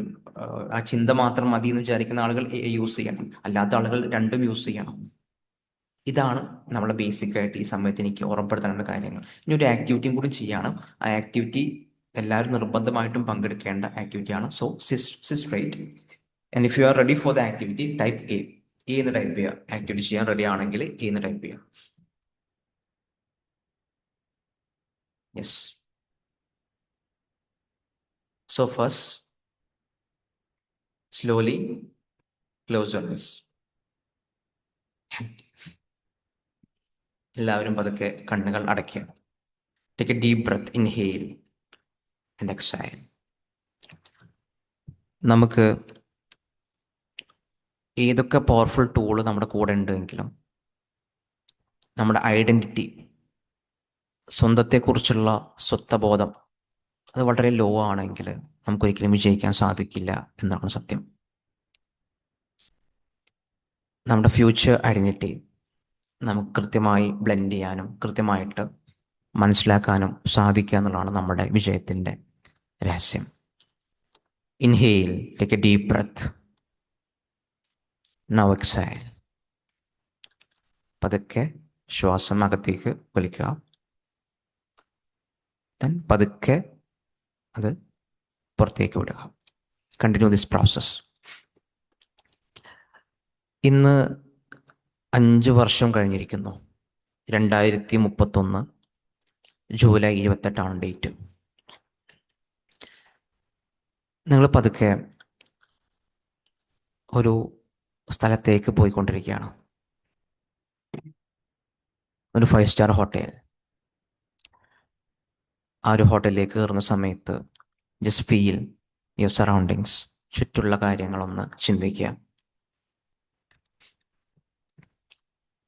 ആ ചിന്ത മാത്രം മതി എന്ന് വിചാരിക്കുന്ന ആളുകൾ എ യൂസ് ചെയ്യണം. അല്ലാത്ത ആളുകൾ രണ്ടും യൂസ് ചെയ്യണം. ഇതാണ് നമ്മളെ ബേസിക് ആയിട്ട് ഈ സമയത്ത് എനിക്ക് ഓർമ്മപ്പെടുത്താനുള്ള കാര്യങ്ങൾ. ഇനി ഒരു ആക്ടിവിറ്റിയും കൂടി ചെയ്യാണ്. ആ ആക്ടിവിറ്റി എല്ലാവരും നിർബന്ധമായിട്ടും പങ്കെടുക്കേണ്ട ആക്ടിവിറ്റിയാണ്. So sit straight. And if you are ready for the activity type A എന്ന് ടൈപ്പ് ചെയ്യുക. ആക്ടിവിറ്റി ചെയ്യാൻ റെഡി ആണെങ്കിൽ എന്ന് ടൈപ്പ് ചെയ്യുക. Yes. So first slowly close your eyes. എല്ലാവരും പതുക്കെ കണ്ണുകൾ അടയ്ക്കുക. Take a deep breath, inhale and exhale. നമുക്ക് ഏതൊക്കെ പവർഫുൾ ടൂള് നമ്മുടെ കൂടെ ഉണ്ടെങ്കിലും നമ്മുടെ ഐഡൻറ്റിറ്റി, സ്വന്തത്തെക്കുറിച്ചുള്ള സ്വത്വബോധം അത് വളരെ ലോ ആണെങ്കിൽ നമുക്കൊരിക്കലും വിജയിക്കാൻ സാധിക്കില്ല എന്നാണ് സത്യം. നമ്മുടെ ഫ്യൂച്ചർ ഐഡൻറ്റിറ്റി നമുക്ക് കൃത്യമായി ബ്ലെൻഡ് ചെയ്യാനും കൃത്യമായിട്ട് മനസ്സിലാക്കാനും സാധിക്കുക എന്നുള്ളതാണ് നമ്മുടെ വിജയത്തിൻ്റെ രഹസ്യം. Inhale, take a deep breath. Now exile. പതുക്കെ ശ്വാസം അകത്തേക്ക് വലിക്കുക. ദെൻ പതുക്കെ അത് പുറത്തേക്ക് വിടുക. Continue this process. ഇന്ന് 5 വർഷം കഴിഞ്ഞിരിക്കുന്നു. 2031 ജൂലൈ 28 ഡേറ്റ്. നിങ്ങൾ പതുക്കെ ഒരു സ്ഥലത്തേക്ക് പോയിക്കൊണ്ടിരിക്കുകയാണ്. ഒരു 5 സ്റ്റാർ ഹോട്ടൽ. ആ ഒരു ഹോട്ടലിലേക്ക് കയറുന്ന സമയത്ത് ജസ്റ്റ് ഫീൽ യുവർ സറൗണ്ടിങ്സ്. ചുറ്റുള്ള കാര്യങ്ങളൊന്ന് ചിന്തിക്കുക.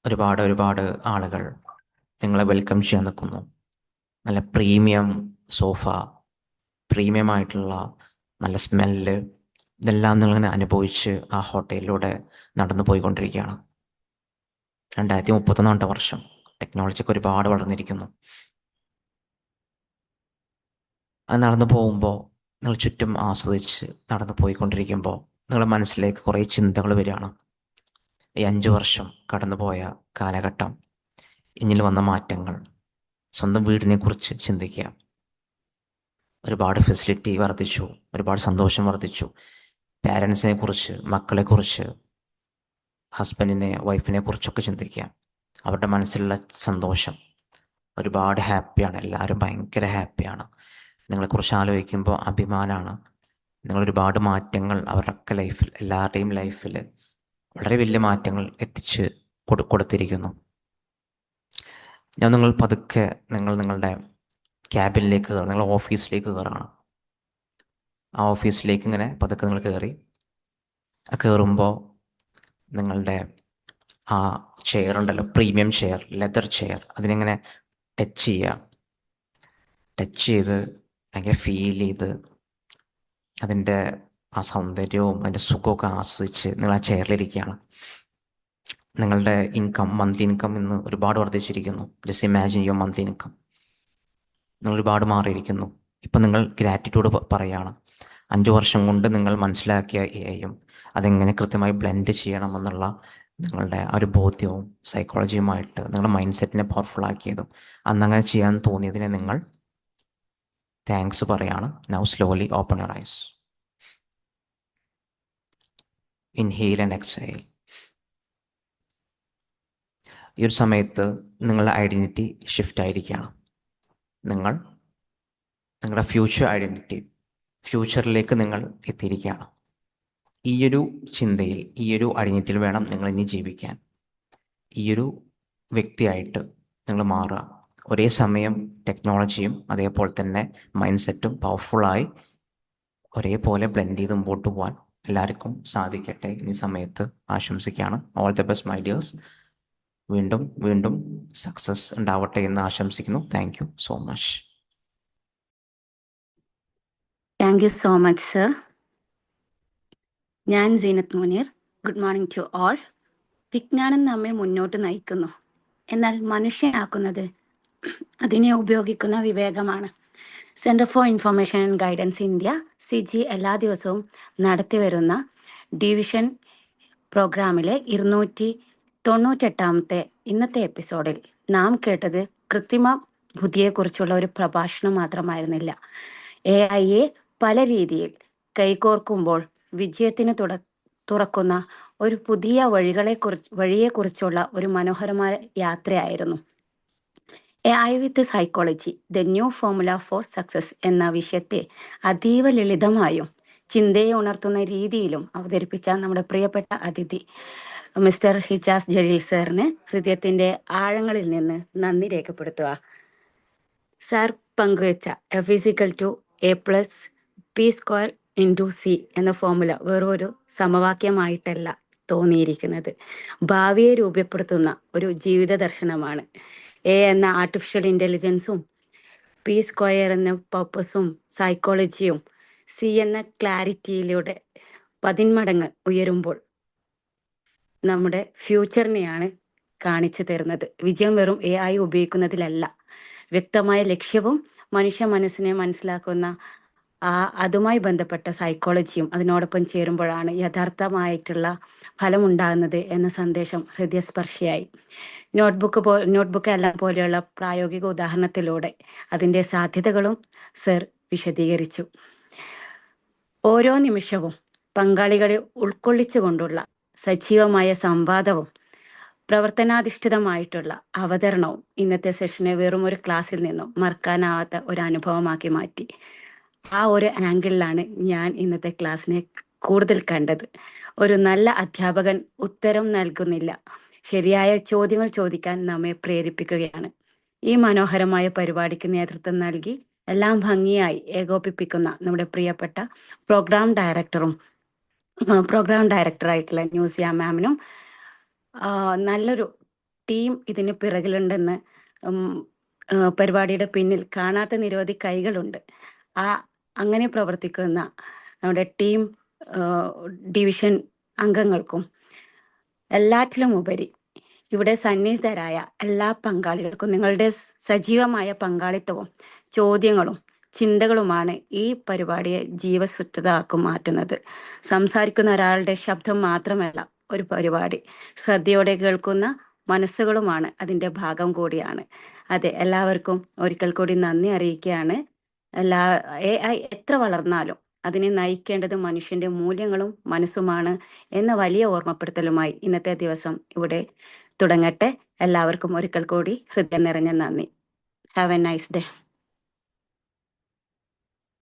ഒരുപാട് ആളുകൾ നിങ്ങളെ വെൽക്കം ചെയ്യാൻ നിൽക്കുന്നു. നല്ല പ്രീമിയം സോഫ, പ്രീമിയമായിട്ടുള്ള നല്ല സ്മെല്ല്, ഇതെല്ലാം നിങ്ങളിങ്ങനെ അനുഭവിച്ച് ആ ഹോട്ടലിലൂടെ നടന്നു പോയിക്കൊണ്ടിരിക്കുകയാണ്. 2031 വർഷം. ടെക്നോളജിയൊക്കെ ഒരുപാട് വളർന്നിരിക്കുന്നു. അത് നടന്നു പോകുമ്പോൾ നിങ്ങൾ ചുറ്റും ആസ്വദിച്ച് നടന്നു പോയിക്കൊണ്ടിരിക്കുമ്പോൾ നിങ്ങളുടെ മനസ്സിലേക്ക് കുറേ ചിന്തകൾ വരികയാണ്. ഈ 5 വർഷം കടന്നുപോയ കാലഘട്ടം, എന്നിൽ വന്ന മാറ്റങ്ങൾ, സ്വന്തം വീടിനെക്കുറിച്ച് ചിന്തിക്കുക. ഒരുപാട് ഫെസിലിറ്റി വർദ്ധിച്ചു, ഒരുപാട് സന്തോഷം വർദ്ധിച്ചു. പാരൻസിനെ കുറിച്ച്, മക്കളെക്കുറിച്ച്, ഹസ്ബൻഡിനെ, വൈഫിനെ കുറിച്ചൊക്കെ ചിന്തിക്കുക. അവരുടെ മനസ്സിലുള്ള സന്തോഷം. ഒരുപാട് ഹാപ്പിയാണ്, എല്ലാവരും ഭയങ്കര ഹാപ്പിയാണ്. നിങ്ങളെക്കുറിച്ച് ആലോചിക്കുമ്പോൾ അഭിമാനമാണ്. നിങ്ങളൊരുപാട് മാറ്റങ്ങൾ അവരുടെയൊക്കെ ലൈഫിൽ, എല്ലാവരുടെയും ലൈഫിൽ വളരെ വലിയ മാറ്റങ്ങൾ എത്തിച്ച് കൊടുത്തിരിക്കുന്നു. നിങ്ങൾ പതുക്കെ നിങ്ങളുടെ ക്യാബിനിലേക്ക് കയറുക. നിങ്ങൾ ഓഫീസിലേക്ക് കയറുകയാണ്. ആ ഓഫീസിലേക്ക് ഇങ്ങനെ പതുക്കെ നിങ്ങൾ കയറുമ്പോൾ നിങ്ങളുടെ ആ ചെയർ ഉണ്ടല്ലോ, പ്രീമിയം ചെയർ, ലെതർ ചെയർ, അതിനെങ്ങനെ ടച്ച് ചെയ്ത് ഭയങ്കര ഫീൽ ചെയ്ത് അതിൻ്റെ ആ സൗന്ദര്യവും അതിൻ്റെ സുഖമൊക്കെ ആസ്വദിച്ച് നിങ്ങൾ ആ ചെയറിലിരിക്കുകയാണ്. നിങ്ങളുടെ മന്ത്ലി ഇൻകം ഇന്ന് ഒരുപാട് വർദ്ധിച്ചിരിക്കുന്നു. Just imagine your monthly income. നിങ്ങൾ ഒരുപാട് മാറിയിരിക്കുന്നു. ഇപ്പം നിങ്ങൾ ഗ്രാറ്റിറ്റ്യൂഡ് പറയുകയാണ്. 5 വർഷം കൊണ്ട് നിങ്ങൾ മനസ്സിലാക്കിയ എയും അതെങ്ങനെ കൃത്യമായി ബ്ലെൻഡ് ചെയ്യണമെന്നുള്ള നിങ്ങളുടെ ആ ഒരു ബോധ്യവും സൈക്കോളജിയുമായിട്ട് നിങ്ങളുടെ മൈൻഡ് സെറ്റിനെ പവർഫുൾ ആക്കിയതും അന്നങ്ങനെ ചെയ്യാൻ തോന്നിയതിനെ നിങ്ങൾ താങ്ക്സ് പറയാണ്. Now slowly open your ice. Inhale and exhale. ഈ ഒരു സമയത്ത് നിങ്ങളുടെ ഐഡൻറ്റിറ്റി ഷിഫ്റ്റ് ആയിരിക്കുകയാണ്. നിങ്ങളുടെ ഫ്യൂച്ചർ ഐഡൻറ്റിറ്റി, ഫ്യൂച്ചറിലേക്ക് നിങ്ങൾ എത്തിയിരിക്കുകയാണ്. ഈയൊരു ചിന്തയിൽ, ഈയൊരു ഐഡൻറ്റിറ്റിയിൽ വേണം നിങ്ങൾ ഇനി ജീവിക്കാൻ. ഈയൊരു വ്യക്തിയായിട്ട് നിങ്ങൾ മാറുക. ഒരേ സമയം ടെക്നോളജിയും അതേപോലെ തന്നെ മൈൻഡ് സെറ്റും പവർഫുള്ളായി ഒരേപോലെ ബ്ലെൻഡ് ചെയ്ത് മുമ്പോട്ട് പോകാൻ എല്ലാവർക്കും സാധിക്കട്ടെ ഈ സമയത്ത് ആശംസിക്കുകയാണ്. All the best my dears. വീണ്ടും വീണ്ടും സക്സസ് ഉണ്ടാവട്ടെ എന്ന് ആശംസിക്കുന്നു. Thank you so much.
Thank you so much sir. ഞാൻ Seenath Muneer. Good morning to all. വിജ്ഞാനം നമ്മെ മുന്നോട്ട് നയിക്കുന്നു, എന്നാൽ മനുഷ്യനാക്കുന്നത് അതിനെ ഉപയോഗിക്കുന്ന വിവേകമാണ്. Centre for information and guidance India CG എല്ലാ ദിവസവും നടത്തിവരുന്ന ഡിവിഷൻ പ്രോഗ്രാമിലെ 298 ഇന്നത്തെ എപ്പിസോഡിൽ നാം കേട്ടത് കൃത്രിമ ബുദ്ധിയെക്കുറിച്ചുള്ള ഒരു പ്രഭാഷണം മാത്രമായിരുന്നില്ല. AI പല രീതിയിൽ കൈകോർക്കുമ്പോൾ വിജയത്തിന് തുറക്കുന്ന ഒരു പുതിയ വഴിയെക്കുറിച്ചുള്ള ഒരു മനോഹരമായ യാത്രയായിരുന്നു. AI with psychology the new formula for success എന്ന വിഷയത്തെ അതീവ ലളിതമായും ചിന്തയെ ഉണർത്തുന്ന രീതിയിലും അവതരിപ്പിച്ച നമ്മുടെ പ്രിയപ്പെട്ട അതിഥി മിസ്റ്റർ ഹിജാസ് ജലീൽ സാറിന് ഹൃദയത്തിന്റെ ആഴങ്ങളിൽ നിന്ന് നന്ദി രേഖപ്പെടുത്തുക. സാർ പങ്കുവച്ച F=A+P² എന്ന ഫോർമുല വെറൊരു സമവാക്യമായിട്ടല്ല തോന്നിയിരിക്കുന്നത്. ഭാവിയെ രൂപപ്പെടുത്തുന്ന ഒരു ജീവിത ദർശനമാണ്. A എന്ന ആർട്ടിഫിഷ്യൽ ഇന്റലിജൻസും P² എന്ന പർപ്പസും സൈക്കോളജിയും C എന്ന ക്ലാരിറ്റിയിലൂടെ 10 മടങ്ങ് ഉയരുമ്പോൾ നമ്മുടെ ഫ്യൂച്ചറിനെയാണ് കാണിച്ചു തരുന്നത്. വിജയം വെറും AI ഉപയോഗിക്കുന്നതിലല്ല, വ്യക്തമായ ലക്ഷ്യവും മനുഷ്യ മനസ്സിനെ മനസ്സിലാക്കുന്ന അതുമായി ബന്ധപ്പെട്ട സൈക്കോളജിയും അതിനോടൊപ്പം ചേരുമ്പോഴാണ് യഥാർത്ഥമായിട്ടുള്ള ഫലമുണ്ടാകുന്നത് എന്ന സന്ദേശം ഹൃദയസ്പർശിയായി. നോട്ട്ബുക്ക് എല്ലാം പോലെയുള്ള പ്രായോഗിക ഉദാഹരണത്തിലൂടെ അതിൻ്റെ സാധ്യതകളും സർ വിശദീകരിച്ചു. ഓരോ നിമിഷവും പങ്കാളികളെ ഉൾക്കൊള്ളിച്ചുകൊണ്ടുള്ള സജീവമായ സംവാദവും പ്രവർത്തനാധിഷ്ഠിതമായിട്ടുള്ള അവതരണവും ഇന്നത്തെ സെഷനെ വെറും ഒരു ക്ലാസ്സിൽ നിന്നും മറക്കാനാവാത്ത ഒരു അനുഭവമാക്കി മാറ്റി. ആ ഒരു ആംഗിളിലാണ് ഞാൻ ഇന്നത്തെ ക്ലാസ്സിനെ കൂടുതൽ കണ്ടത്. ഒരു നല്ല അധ്യാപകൻ ഉത്തരം നൽകുന്നില്ല, ശരിയായ ചോദ്യങ്ങൾ ചോദിക്കാൻ നമ്മെ പ്രേരിപ്പിക്കുകയാണ്. ഈ മനോഹരമായ പരിപാടിക്ക് നേതൃത്വം നൽകി എല്ലാം ഭംഗിയായി ഏകോപിപ്പിക്കുന്ന നമ്മുടെ പ്രിയപ്പെട്ട പ്രോഗ്രാം ഡയറക്ടറായിട്ടുള്ള ന്യൂസിയ മാമിനും നല്ലൊരു ടീം ഇതിന് പിറകിലുണ്ടെന്ന് പരിപാടിയുടെ പിന്നിൽ കാണാത്ത നിരവധി കൈകളുണ്ട്. അങ്ങനെ പ്രവർത്തിക്കുന്ന നമ്മുടെ ടീം ഡിവിഷൻ അംഗങ്ങൾക്കും എല്ലാറ്റിലും ഉപരി ഇവിടെ സന്നിഹിതരായ എല്ലാ പങ്കാളികൾക്കും നിങ്ങളുടെ സജീവമായ പങ്കാളിത്തവും ചോദ്യങ്ങളും ചിന്തകളുമാണ് ഈ പരിപാടിയെ ജീവസുറ്റതാക്കി മാറ്റുന്നത്. സംസാരിക്കുന്ന ഒരാളുടെ ശബ്ദം മാത്രമല്ല ഒരു പരിപാടി, ശ്രദ്ധയോടെ കേൾക്കുന്ന മനസ്സുകളുമാണ് അതിൻ്റെ ഭാഗം കൂടിയാണ്. അതെ, എല്ലാവർക്കും ഒരിക്കൽ കൂടി നന്ദി അറിയിക്കുകയാണ്. AI എത്ര വളർന്നാലും അതിനെ നയിക്കേണ്ടത് മനുഷ്യന്റെ മൂല്യങ്ങളും മനസ്സുമാണ് എന്ന വലിയ ഓർമ്മപ്പെടുത്തലുമായി ഇന്നത്തെ ദിവസം ഇവിടെ തുടങ്ങട്ടെ. എല്ലാവർക്കും ഒരിക്കൽ കൂടി ഹൃദയം നിറഞ്ഞ നന്ദി. Have A nice day.